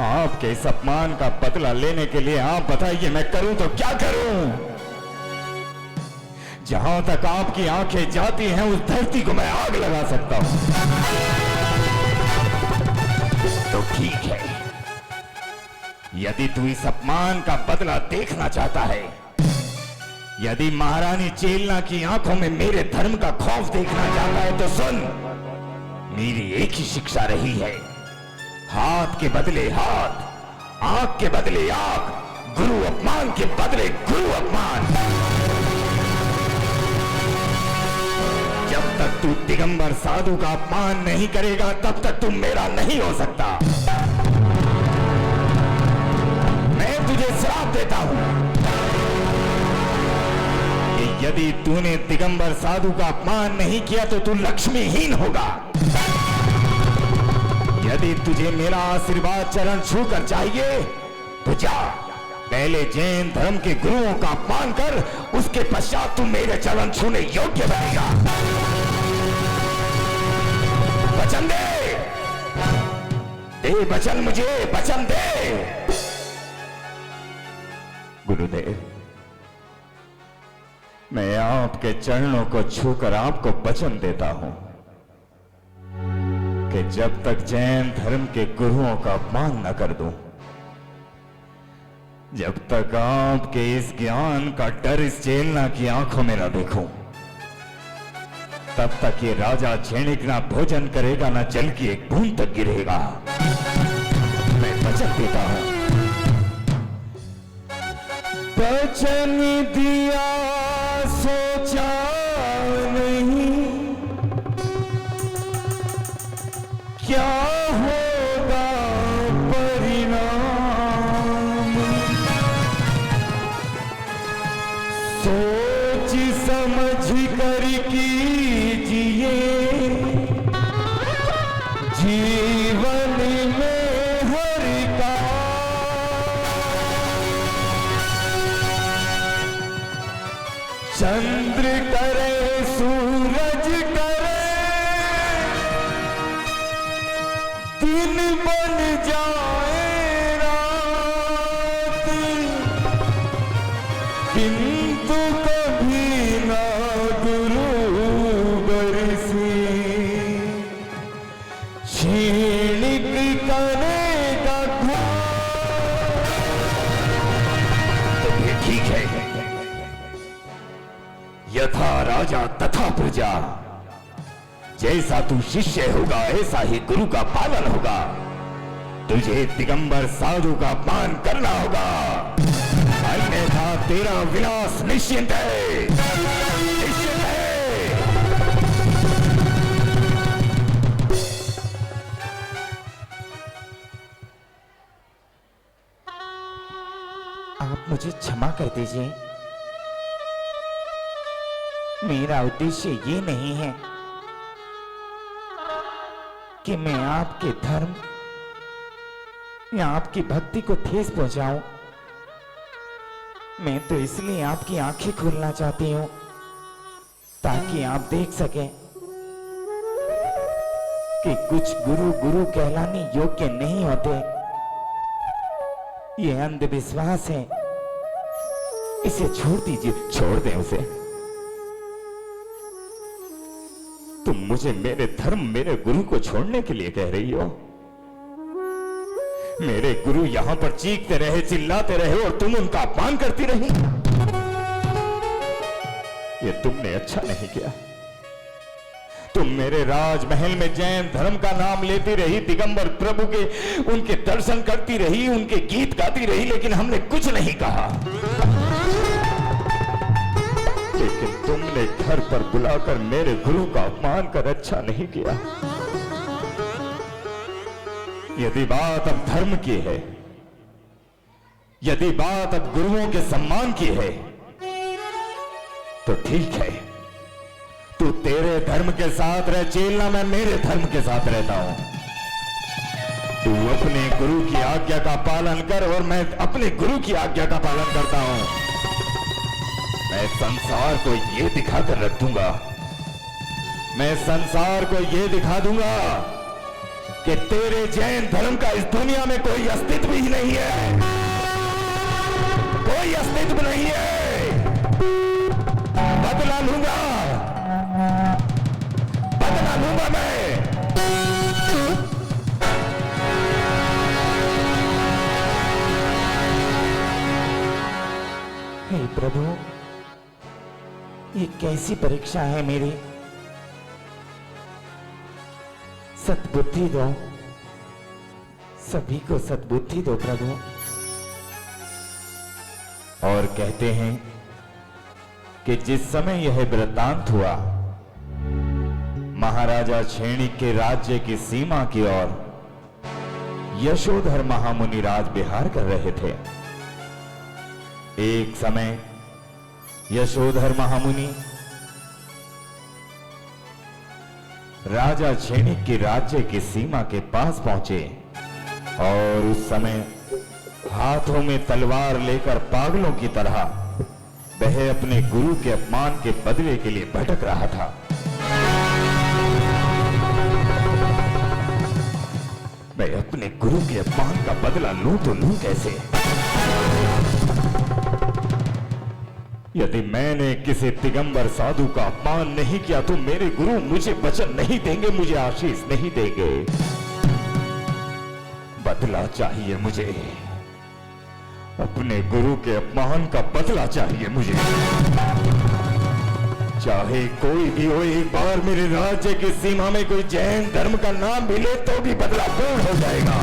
C: आपके इस अपमान का बदला लेने के लिए आप बताइए मैं करूं तो क्या करूं? जहां तक आपकी आंखें जाती हैं उस धरती को मैं आग लगा सकता हूं। तो ठीक है, यदि तू इस अपमान का बदला देखना चाहता है, यदि महारानी चेलना की आंखों में मेरे धर्म का खौफ देखना चाहता है तो सुन, मेरी एक ही शिक्षा रही है, हाथ के बदले हाथ, आंख के बदले आंख, गुरु अपमान के बदले गुरु अपमान। जब तक तू दिगंबर साधु का अपमान नहीं करेगा तब तक तू मेरा नहीं हो सकता। मैं तुझे श्राप देता हूं कि यदि तूने दिगंबर साधु का अपमान नहीं किया तो तू लक्ष्मीहीन होगा। यदि तुझे मेरा आशीर्वाद चरण छूकर चाहिए तो जा, पहले जैन धर्म के गुरुओं का अपमान कर, उसके पश्चात तू मेरे चरण छूने योग्य बनेगा। वचन दे, दे वचन, मुझे वचन दे। गुरुदेव, मैं आपके चरणों को छूकर आपको वचन देता हूं कि जब तक जैन धर्म के गुरुओं का अपमान न कर दूं, जब तक आपके इस ज्ञान का डर इस चेलना की आंखों में न देखूं, तब तक ये राजा झेनिक ना भोजन करेगा, ना जल की एक बूंद तक गिरेगा। मैं वचन देता हूं।
B: वचन दिया सोचा नहीं, क्या होगा परिणाम, सोच समझ कर कीजिए जीवन में हर काम। चंद्र करे सूरज करे,
A: राजा तथा प्रजा, जैसा तू शिष्य होगा ऐसा ही गुरु का पालन होगा। तुझे दिगंबर साधु का अपमान करना होगा, अन्यथा तेरा विनाश निश्चित है, निश्चित है।
C: आप मुझे क्षमा कर दीजिए। मेरा उद्देश्य ये नहीं है कि मैं आपके धर्म या आपकी भक्ति को ठेस पहुंचाऊं। मैं तो इसलिए आपकी आंखें खोलना चाहती हूं ताकि आप देख सकें कि कुछ गुरु गुरु कहलाने योग्य नहीं होते। ये अंधविश्वास है, इसे छोड़ दीजिए।
A: छोड़ दें उसे? तुम मुझे मेरे धर्म, मेरे गुरु को छोड़ने के लिए कह रही हो? मेरे गुरु यहां पर चीखते रहे, चिल्लाते रहे और तुम उनका अपमान करती रही। ये तुमने अच्छा नहीं किया। तुम मेरे राजमहल में जैन धर्म का नाम लेती रही, दिगंबर प्रभु के उनके दर्शन करती रही, उनके गीत गाती रही, लेकिन हमने कुछ नहीं कहा। लेकिन तुमने घर पर बुलाकर मेरे गुरु का अपमान कर अच्छा नहीं किया। यदि बात अब धर्म की है, यदि बात अब गुरुओं के सम्मान की है, तो ठीक है, तू तेरे धर्म के साथ रह चेलना, मैं मेरे धर्म के साथ रहता हूं। तू अपने गुरु की आज्ञा का पालन कर और मैं अपने गुरु की आज्ञा का पालन करता हूं। मैं संसार को यह दिखाकर रख दूंगा, मैं संसार को यह दिखा दूंगा कि तेरे जैन धर्म का इस दुनिया में कोई अस्तित्व ही नहीं है, कोई अस्तित्व नहीं है। बदला लूंगा, बदला लूंगा मैं।
C: हे प्रभु, ये कैसी परीक्षा है मेरी। सद्बुद्धि दो, सभी को सद्बुद्धि दो प्रभु।
A: और कहते हैं कि जिस समय यह वृत्तांत हुआ, महाराजा क्षणिक के राज्य की सीमा की ओर यशोधर महामुनि राज विहार कर रहे थे। एक समय यशोधर महामुनि राजा क्षणिक के राज्य की सीमा के पास पहुंचे और उस समय हाथों में तलवार लेकर पागलों की तरह वह अपने गुरु के अपमान के बदले के लिए भटक रहा था। मैं अपने गुरु के अपमान का बदला लूं तो लूं कैसे? यदि मैंने किसी दिगंबर साधु का अपमान नहीं किया तो मेरे गुरु मुझे वचन नहीं देंगे, मुझे आशीष नहीं देंगे। बदला चाहिए मुझे, अपने गुरु के अपमान का बदला चाहिए मुझे। चाहे कोई भी हो, एक बार मेरे राज्य की सीमा में कोई जैन धर्म का नाम मिले तो भी बदला पूर्ण हो जाएगा।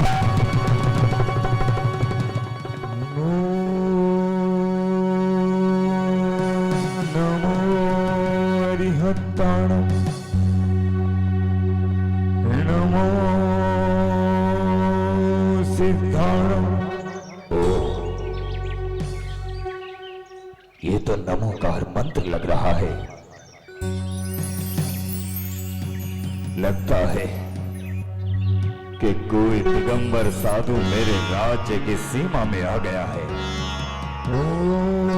C: नमो सिद्धाणम।
A: ये तो नमोकार मंत्र लग रहा है। लगता है कि कोई दिगंबर साधु मेरे राज्य की सीमा में आ गया है।
C: ओम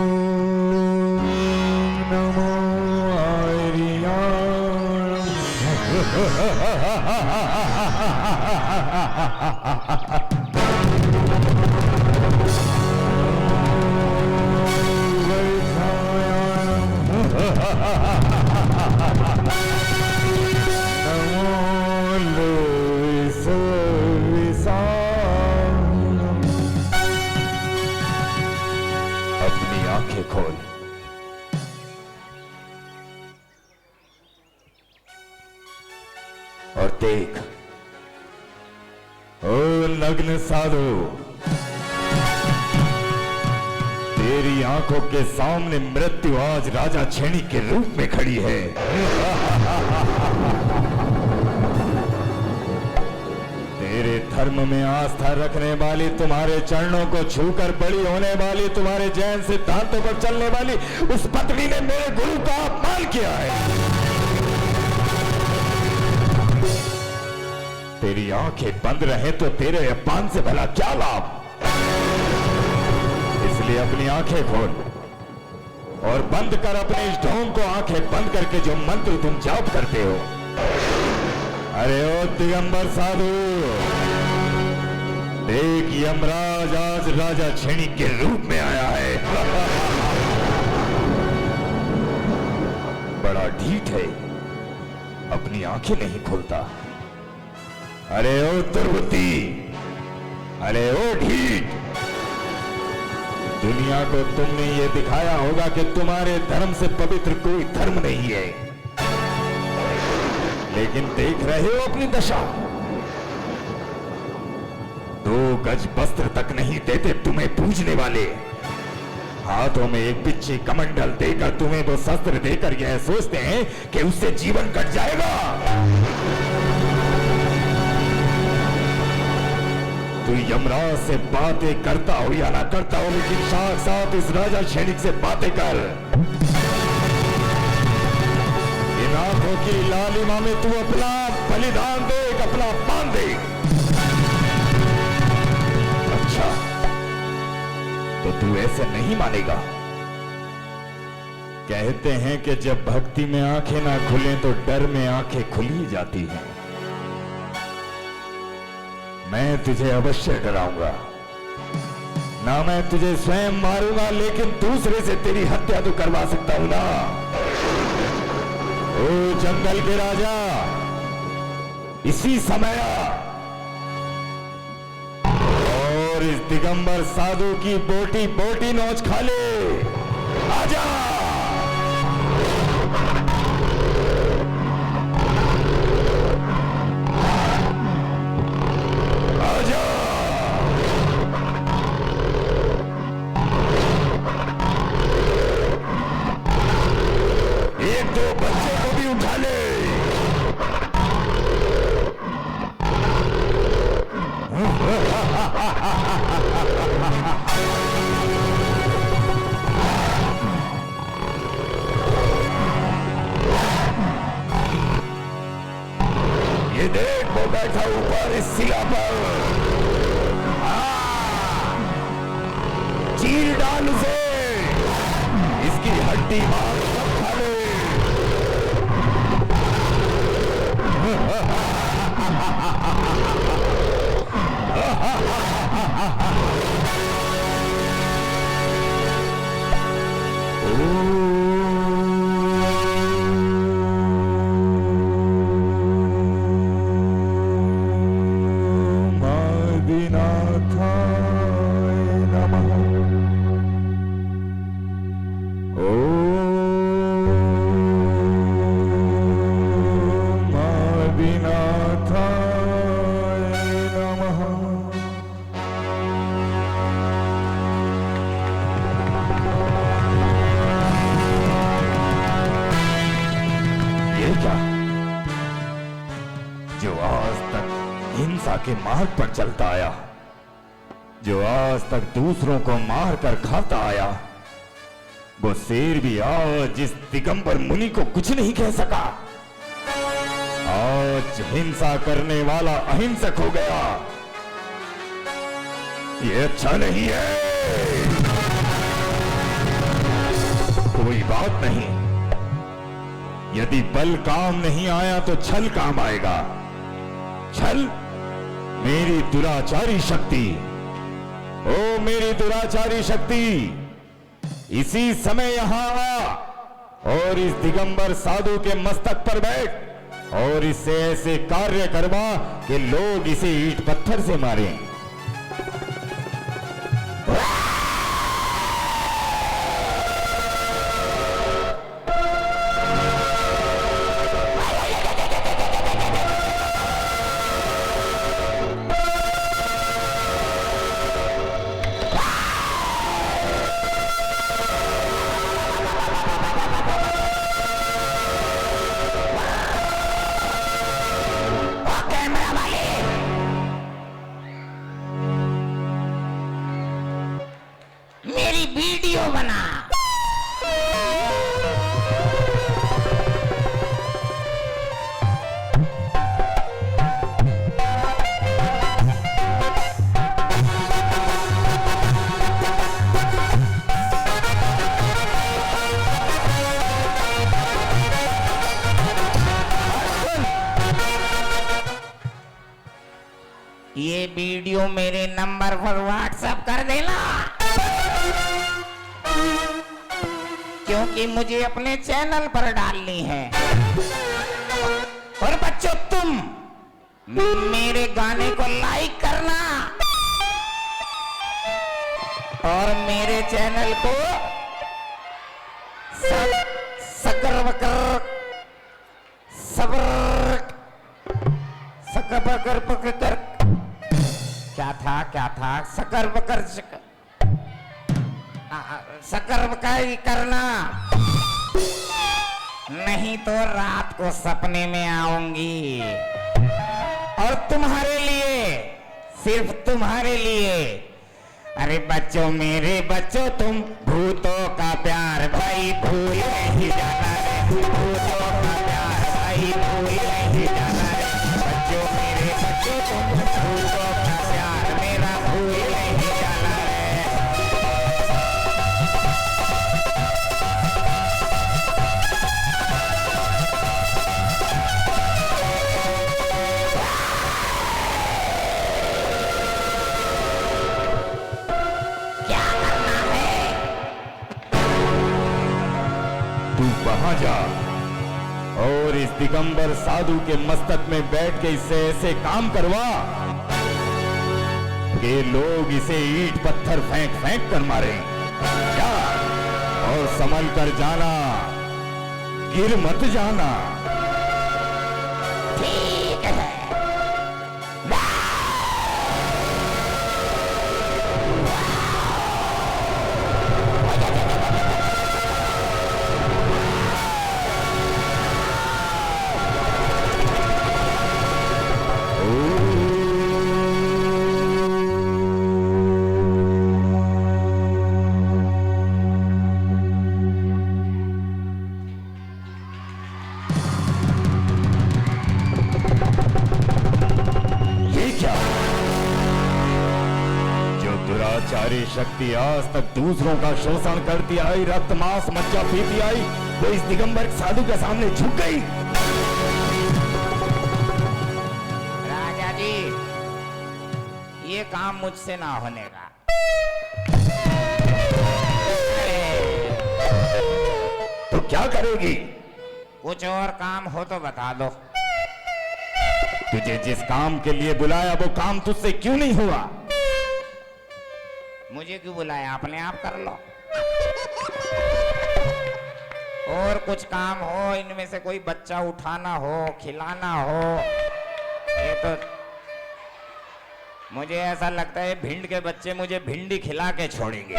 C: नमो
A: अपनी आंखें खोल। और देख, ओ नग्न साधु, तेरी आंखों के सामने मृत्यु आज राजा छेनी के रूप में खड़ी है। तेरे धर्म में आस्था रखने वाली, तुम्हारे चरणों को छूकर बड़ी होने वाली, तुम्हारे जैन सिद्धांतों पर चलने वाली उस पत्नी ने मेरे गुरु का अपमान किया है। तेरी आंखें बंद रहे तो तेरे अपमान से भला क्या लाभ? इसलिए अपनी आंखें खोल और बंद कर अपने इस ढोंग को। आंखें बंद करके जो मंत्र तुम जाप करते हो। अरे ओ दिगंबर साधु, देख यमराज आज राजा छेनी के रूप में आया है। बड़ा ढीठ है, अपनी आंखें नहीं खोलता। अरे ओ दुर्बुद्धि, अरे ओ ढीठ, दुनिया को तुमने ये दिखाया होगा कि तुम्हारे धर्म से पवित्र कोई धर्म नहीं है, लेकिन देख रहे हो अपनी दशा। 2 गज वस्त्र तक नहीं देते तुम्हें पूजने वाले। हाथों में एक पिच्ची कमंडल देकर तुम्हें वो शस्त्र देकर यह सोचते हैं कि उससे जीवन कट जाएगा। तू यमराज से बातें करता हो या ना करता हो, लेकिन साथ साथ इस राजा सैनिक से बातें कर। इन आंखों की लालिमा में तू अपना बलिदान दे, अपना पान दे। अच्छा, तो तू ऐसे नहीं मानेगा। कहते हैं कि जब भक्ति में आंखें ना खुलें तो डर में आंखें खुल ही जाती हैं। मैं तुझे अवश्य डराऊंगा, ना मैं तुझे स्वयं मारूंगा, लेकिन दूसरे से तेरी हत्या तो करवा सकता हूं ना। ओ जंगल के राजा, इसी समय और इस दिगंबर साधु की बोटी बोटी नोच खा ले। आजा। ये देख, वो बैठा ऊपर इस शिला पर। चीर डाल उसे, इसकी हड्डी मार सब खा ले। जो आज तक हिंसा के मार्ग पर चलता आया, जो आज तक दूसरों को मार कर खाता आया, वो शेर भी आज इस दिगंबर मुनि को कुछ नहीं कह सका। आज हिंसा करने वाला अहिंसक हो गया। ये अच्छा नहीं है। कोई बात नहीं, यदि बल काम नहीं आया तो छल काम आएगा। छल मेरी दुराचारी शक्ति। ओ मेरी दुराचारी शक्ति, इसी समय यहां आ और इस दिगंबर साधु के मस्तक पर बैठ और इससे ऐसे कार्य करवा कि लोग इसे ईंट पत्थर से मारें।
C: वीडियो बना। ये वीडियो मेरे नंबर पर व्हाट्सएप कर देना, क्योंकि मुझे अपने चैनल पर डालनी है। और बच्चों, तुम मेरे गाने को लाइक करना और मेरे चैनल को सकर वकर सबर सकर पकड़ क्या था सकर बकर सकर बकाई करना, नहीं तो रात को सपने में आऊंगी और तुम्हारे लिए, सिर्फ तुम्हारे लिए। अरे बच्चों, मेरे बच्चों, तुम भूतों का प्यार भाई भूल नहीं जाना रे, भूतों का प्यार भाई भूल नहीं जाना रे। बच्चों, मेरे बच्चों, तुम भूतों का प्यार मेरा भूल नहीं जाना रे। क्या करना है?
A: तू वहां जा और इस दिगंबर साधु के मस्तक में बैठ के इससे ऐसे काम करवा कि लोग इसे ईंट पत्थर फेंक फेंक कर मारे। क्या? और संभल कर जाना, गिर मत जाना।
C: ठीक है।
A: दुराचारी शक्ति आज तक दूसरों का शोषण करती आई, रक्त मांस मज्जा पीती आई, वो इस दिगंबर साधु के सामने झुक गई।
C: राजा जी, ये काम मुझसे ना होने का।
A: तो क्या करेगी?
C: कुछ और काम हो तो बता दो।
A: तुझे जिस काम के लिए बुलाया वो काम तुझसे क्यों नहीं हुआ?
C: मुझे क्यों बुलाया? अपने आप कर लो। और कुछ काम हो, इनमें से कोई बच्चा उठाना हो, खिलाना हो, ये तो मुझे ऐसा लगता है भिंड के बच्चे मुझे भिंडी खिला के छोड़ेंगे।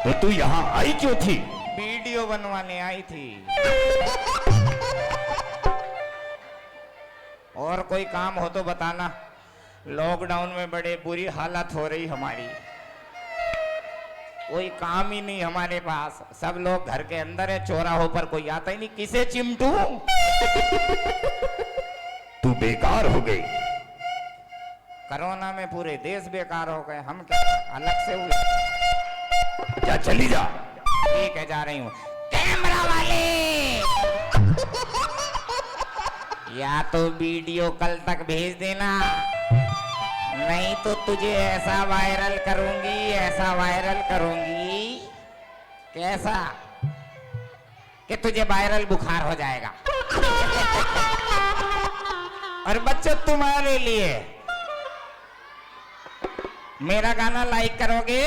A: तो तू यहाँ आई क्यों थी?
C: वीडियो बनवाने आई थी। और कोई काम हो तो बताना। लॉकडाउन में बड़े बुरी हालत हो रही हमारी, कोई काम ही नहीं हमारे पास, सब लोग घर के अंदर है, चौराहों पर कोई आता ही नहीं, किसे चिमटू?
A: तू बेकार हो गई।
C: कोरोना में पूरे देश बेकार हो गए, हम क्या अलग से हुए?
A: क्या चली जा।
C: ठीक है, जा रही हूँ। कैमरा वाले, या तो वीडियो कल तक भेज देना, नहीं तो तुझे ऐसा वायरल करूंगी, ऐसा वायरल करूंगी, कैसा कि तुझे वायरल बुखार हो जाएगा। और बच्चों, तुम्हारे लिए मेरा गाना लाइक करोगे,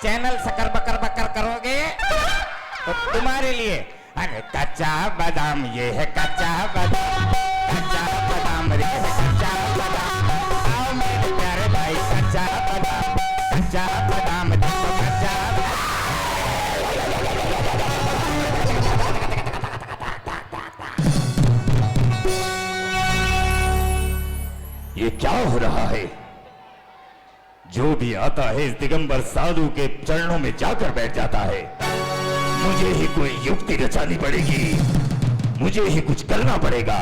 C: चैनल सकर बकर बकर करोगे, तो तुम्हारे लिए अरे कच्चा बादाम, ये है कच्चा बादाम, कच्चा बादाम रे, कच्चा बादाम, आओ मेरे प्यारे भाई, कच्चा बादाम, कच्चा बादाम, देखो कच्चा
A: ये क्या हो रहा है? जो भी आता है इस दिगंबर साधु के चरणों में जाकर बैठ जाता है। मुझे ही कोई युक्ति रचानी पड़ेगी, मुझे ही कुछ करना पड़ेगा।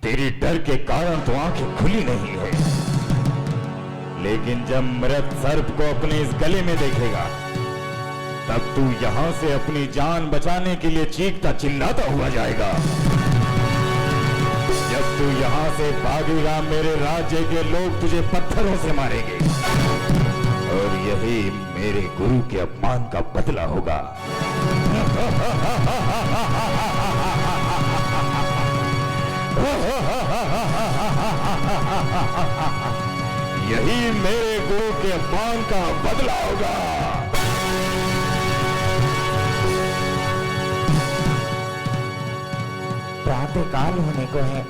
A: तेरी डर के कारण तो आंखें खुली नहीं है, लेकिन जब मृत सर्प को अपने इस गले में देखेगा तब तू यहां से अपनी जान बचाने के लिए चीखता चिल्लाता हुआ जाएगा। जब तू यहां से भागेगा मेरे राज्य के लोग तुझे पत्थरों से मारेंगे और यही मेरे गुरु के अपमान का बदला होगा। यही मेरे गुरु के अपमान का बदला होगा।
C: प्रातःकाल होने को है,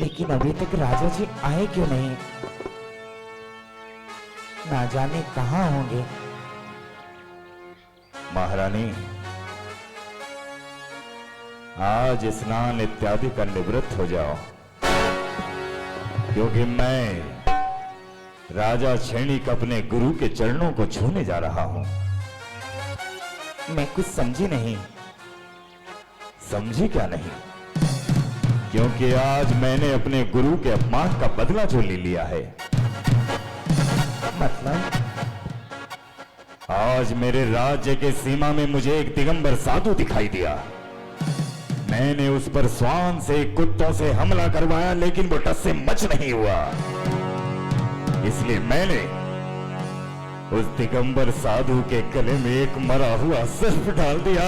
C: लेकिन अभी तक राजा जी आए क्यों नहीं? ना जाने कहां होंगे।
A: महारानी, आज स्नान इत्यादि का निवृत्त हो जाओ, क्योंकि मैं राजा क्षणिक अपने गुरु के चरणों को छूने जा रहा हूं।
C: मैं कुछ समझी नहीं।
A: समझी क्या नहीं? क्योंकि आज मैंने अपने गुरु के अपमान का बदला जो ले लिया है।
C: मतलब?
A: आज मेरे राज्य के सीमा में मुझे एक दिगंबर साधु दिखाई दिया। मैंने उस पर स्वान से कुत्तों से हमला करवाया, लेकिन वो टस से मच नहीं हुआ। इसलिए मैंने उस दिगंबर साधु के गले में एक मरा हुआ सर्प डाल दिया।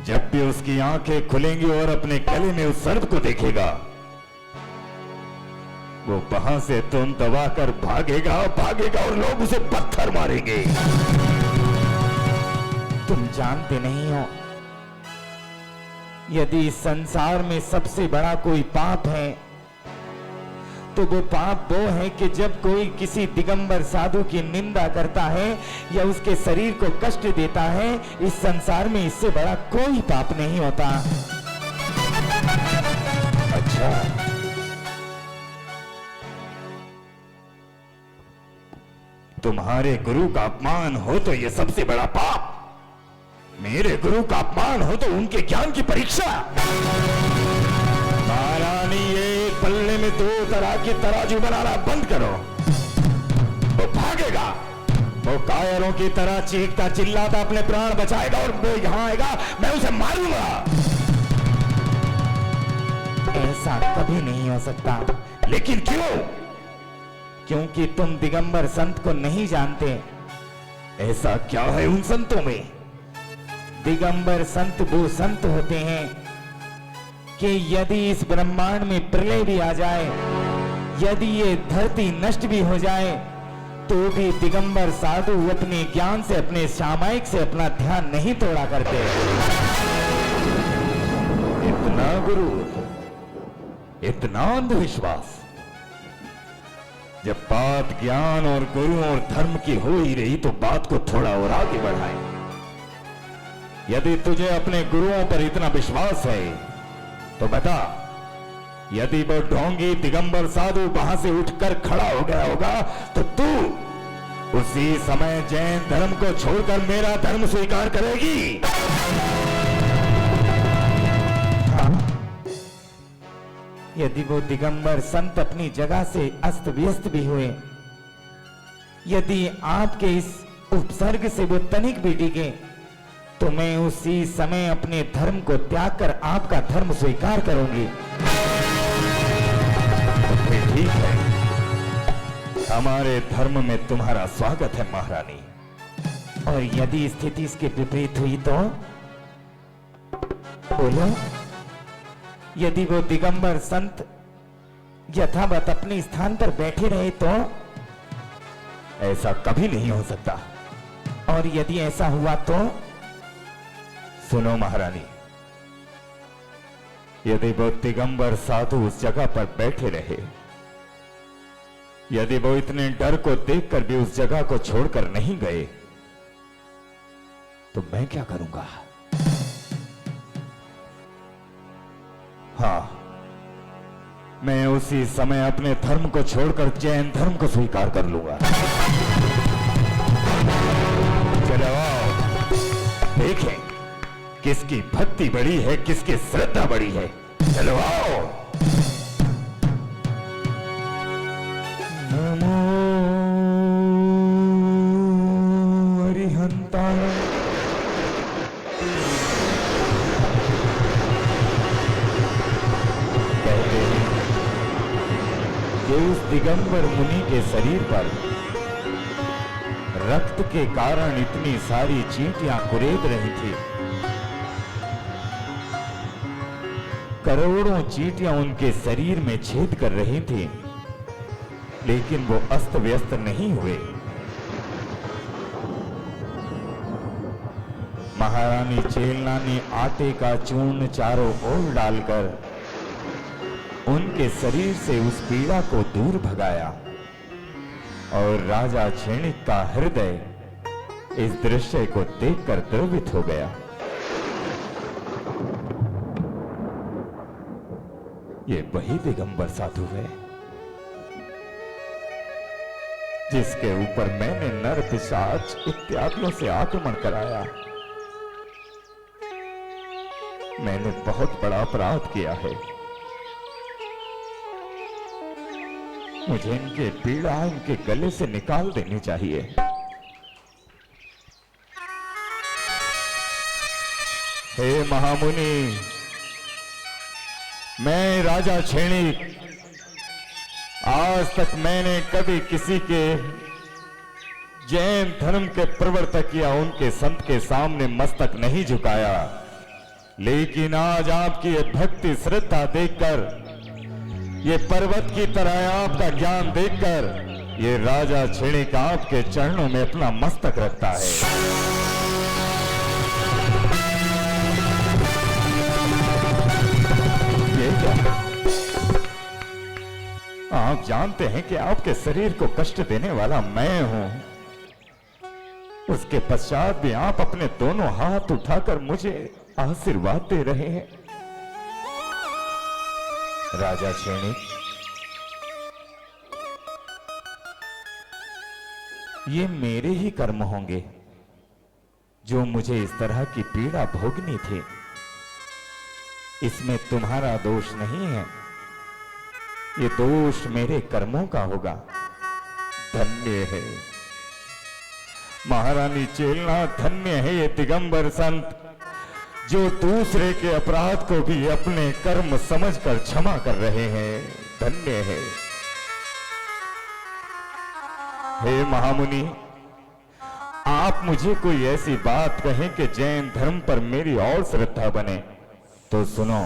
A: जब भी उसकी आंखें खुलेंगी और अपने गले में उस सर्प को देखेगा, वो वहां से तुम दबा कर भागेगा और लोग उसे पत्थर मारेंगे।
C: तुम जानते नहीं हो, यदि इस संसार में सबसे बड़ा कोई पाप है तो वो पाप वो है कि जब कोई किसी दिगंबर साधु की निंदा करता है या उसके शरीर को कष्ट देता है, इस संसार में इससे बड़ा कोई पाप नहीं होता।
A: अच्छा, तुम्हारे गुरु का अपमान हो तो ये सबसे बड़ा पाप, मेरे गुरु का अपमान हो तो उनके ज्ञान की परीक्षा। महारानी, ये पल्ले में दो तरह की तराजू बनाना बंद करो। वो भागेगा, वो कायरों की तरह चीखता चिल्लाता अपने प्राण बचाएगा और वो यहां आएगा, मैं उसे मारूंगा।
C: ऐसा कभी नहीं हो सकता।
A: लेकिन क्यों?
C: क्योंकि तुम दिगंबर संत को नहीं जानते।
A: ऐसा क्या है उन संतों में?
C: दिगंबर संत वो संत होते हैं कि यदि इस ब्रह्मांड में प्रलय भी आ जाए, यदि ये धरती नष्ट भी हो जाए, तो भी दिगंबर साधु अपने ज्ञान से, अपने सामायिक से अपना ध्यान नहीं तोड़ा करते।
A: इतना गुरु, इतना अंधविश्वास। जब बात ज्ञान और गुरु और धर्म की हो ही रही तो बात को थोड़ा और आगे बढ़ाएं। यदि तुझे अपने गुरुओं पर इतना विश्वास है तो बता, यदि वो ढोंगी दिगंबर साधु वहां से उठकर खड़ा हो गया होगा तो तू उसी समय जैन धर्म को छोड़कर मेरा धर्म स्वीकार करेगी?
C: हाँ। यदि वो दिगंबर संत अपनी जगह से अस्त व्यस्त भी हुए, यदि आपके इस उपसर्ग से वो तनिक भी डिगे, तो मैं उसी समय अपने धर्म को त्याग कर आपका धर्म स्वीकार करूंगी।
A: फिर ठीक है, हमारे धर्म में तुम्हारा स्वागत है महारानी।
C: और यदि स्थिति इसके विपरीत हुई तो बोलो, यदि वो दिगंबर संत यथावत अपने स्थान पर बैठे रहे तो?
A: ऐसा कभी नहीं हो सकता।
C: और यदि ऐसा हुआ तो?
A: सुनो महारानी, यदि वो दिगंबर साधु उस जगह पर बैठे रहे, यदि वो इतने डर को देखकर भी उस जगह को छोड़कर नहीं गए, तो मैं क्या करूंगा? हाँ, मैं उसी समय अपने धर्म को छोड़कर जैन धर्म को स्वीकार कर लूंगा। चलो आओ, देखें किसकी भक्ति बड़ी है, किसकी श्रद्धा बड़ी है। चलो आओ।
C: नमो अरिहंताय।
A: कहते हैं कि उस दिगंबर मुनि के शरीर पर रक्त के कारण इतनी सारी चींटियां कुरेद रही थी। करोड़ों चींटियां उनके शरीर में छेद कर रही थी, लेकिन वो अस्त व्यस्त नहीं हुए। महारानी चेलना ने आटे का चूर्ण चारों ओर डालकर उनके शरीर से उस पीड़ा को दूर भगाया, और राजा क्षणिक का हृदय इस दृश्य को देखकर द्रवित हो गया। ये वही दिगंबर साधु है जिसके ऊपर मैंने नर पिशाच इत्यादियों से आक्रमण कराया। मैंने बहुत बड़ा अपराध किया है। मुझे इनके पीड़ा इनके गले से निकाल देनी चाहिए। हे महामुनि, मैं राजा क्षणिक, आज तक मैंने कभी किसी के जैन धर्म के प्रवर्तक या उनके संत के सामने मस्तक नहीं झुकाया, लेकिन आज आपकी ये भक्ति श्रद्धा देखकर, ये पर्वत की तरह आपका ज्ञान देखकर, ये राजा क्षणिक आपके चरणों में अपना मस्तक रखता है। ये क्या? आप जानते हैं कि आपके शरीर को कष्ट देने वाला मैं हूं। उसके पश्चात भी आप अपने दोनों हाथ उठाकर मुझे आशीर्वाद दे रहे हैं। राजा क्षणिक, ये मेरे ही कर्म होंगे जो मुझे इस तरह की पीड़ा भोगनी थी। इसमें तुम्हारा दोष नहीं है, ये दोष मेरे कर्मों का होगा। धन्य है महारानी चेलना, धन्य है ये दिगंबर संत जो दूसरे के अपराध को भी अपने कर्म समझकर क्षमा कर रहे हैं। धन्य है। हे महामुनि, आप मुझे कोई ऐसी बात कहें कि जैन धर्म पर मेरी और श्रद्धा बने तो सुनो।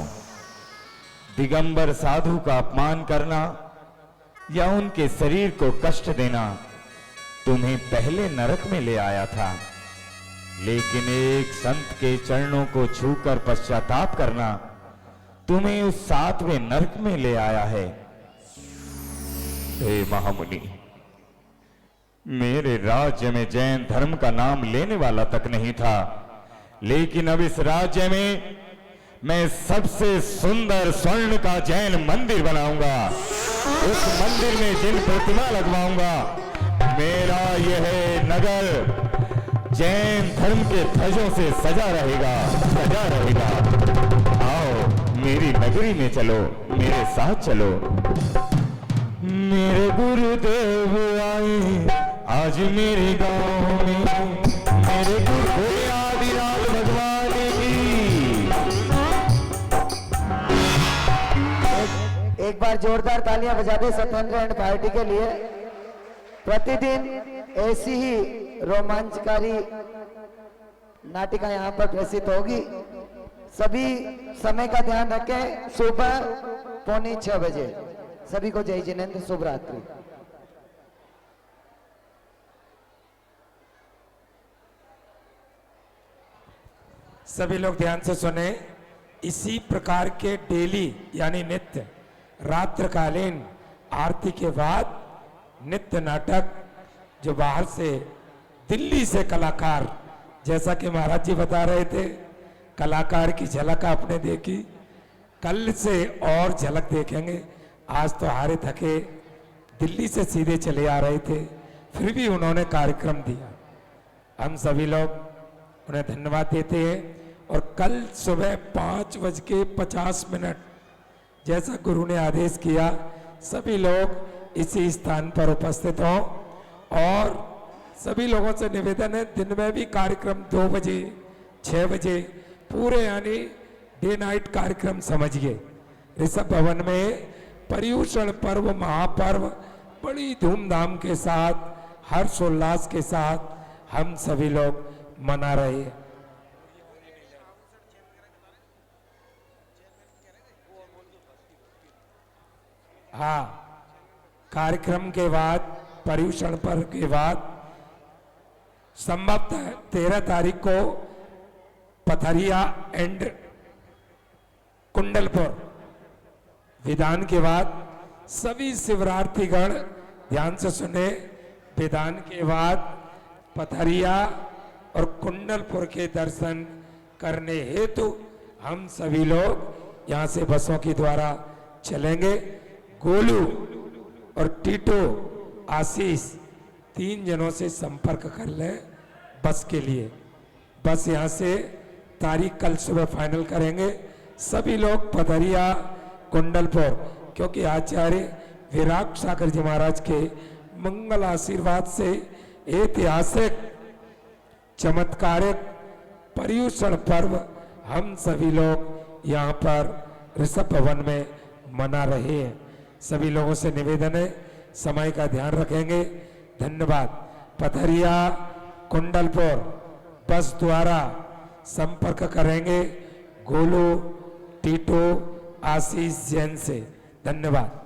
A: दिगंबर साधु का अपमान करना या उनके शरीर को कष्ट देना तुम्हें पहले नरक में ले आया था, लेकिन एक संत के चरणों को छूकर पश्चाताप करना तुम्हें उस 7वें नरक में ले आया है। हे महामुनि, मेरे राज्य में जैन धर्म का नाम लेने वाला तक नहीं था, लेकिन अब इस राज्य में मैं सबसे सुंदर स्वर्ण का जैन मंदिर बनाऊंगा। उस मंदिर में जिन प्रतिमा लगवाऊंगा, मेरा यह नगर जैन धर्म के ध्वजों से सजा रहेगा, सजा रहेगा। आओ मेरी नगरी में चलो, मेरे साथ चलो। मेरे गुरुदेव आए आज मेरे गांव में, मेरे गुरुदेव आदिनाथ
D: जोरदार तालियां बजा दे सत्येंद्र एंड पार्टी के लिए। प्रतिदिन ऐसी ही रोमांचकारी नाटिका यहाँ पर प्रसिद्ध होगी। सभी समय का ध्यान रखें, सुबह 5:45 बजे। सभी को जय जिनेंद्र, शुभ रात्रि।
E: सभी लोग ध्यान से सुने। इसी प्रकार के डेली यानी नित्य रात्रकालीन आरती के बाद नित्य नाटक जो बाहर से दिल्ली से कलाकार, जैसा कि महाराज जी बता रहे थे, कलाकार की झलक आपने देखी, कल से और झलक देखेंगे। आज तो हारे थके दिल्ली से सीधे चले आ रहे थे, फिर भी उन्होंने कार्यक्रम दिया। हम सभी लोग उन्हें धन्यवाद देते हैं। और कल सुबह 5:50 जैसा गुरु ने आदेश किया, सभी लोग इसी स्थान पर उपस्थित हों। और सभी लोगों से निवेदन है, दिन में भी कार्यक्रम 2 बजे 6 बजे पूरे यानी डे नाइट कार्यक्रम समझिए। ऋषभ भवन में पर्युषण पर्व महापर्व बड़ी धूमधाम के साथ हर्षोल्लास के साथ हम सभी लोग मना रहे हैं। हाँ, कार्यक्रम के बाद पर्युषण पर्व के बाद संभवतः 13 तारीख को पथरिया एंड कुंडलपुर विधान के बाद सभी शिवरार्थिगण ध्यान से सुने। विधान के बाद पथरिया और कुंडलपुर के दर्शन करने हेतु हम सभी लोग यहाँ से बसों के द्वारा चलेंगे। गोलू और टीटो आशीष 3 जनों से संपर्क कर लें बस के लिए। बस यहाँ से तारीख कल सुबह फाइनल करेंगे। सभी लोग पथरिया कुंडलपुर, क्योंकि आचार्य विराट सागर जी महाराज के मंगल आशीर्वाद से ऐतिहासिक चमत्कारिक पर्युषण पर्व हम सभी लोग यहाँ पर ऋषभ भवन में मना रहे हैं। सभी लोगों से निवेदन है, समय का ध्यान रखेंगे। धन्यवाद। पथरिया कुंडलपुर बस द्वारा संपर्क करेंगे गोलू टीटो आशीष जैन से। धन्यवाद।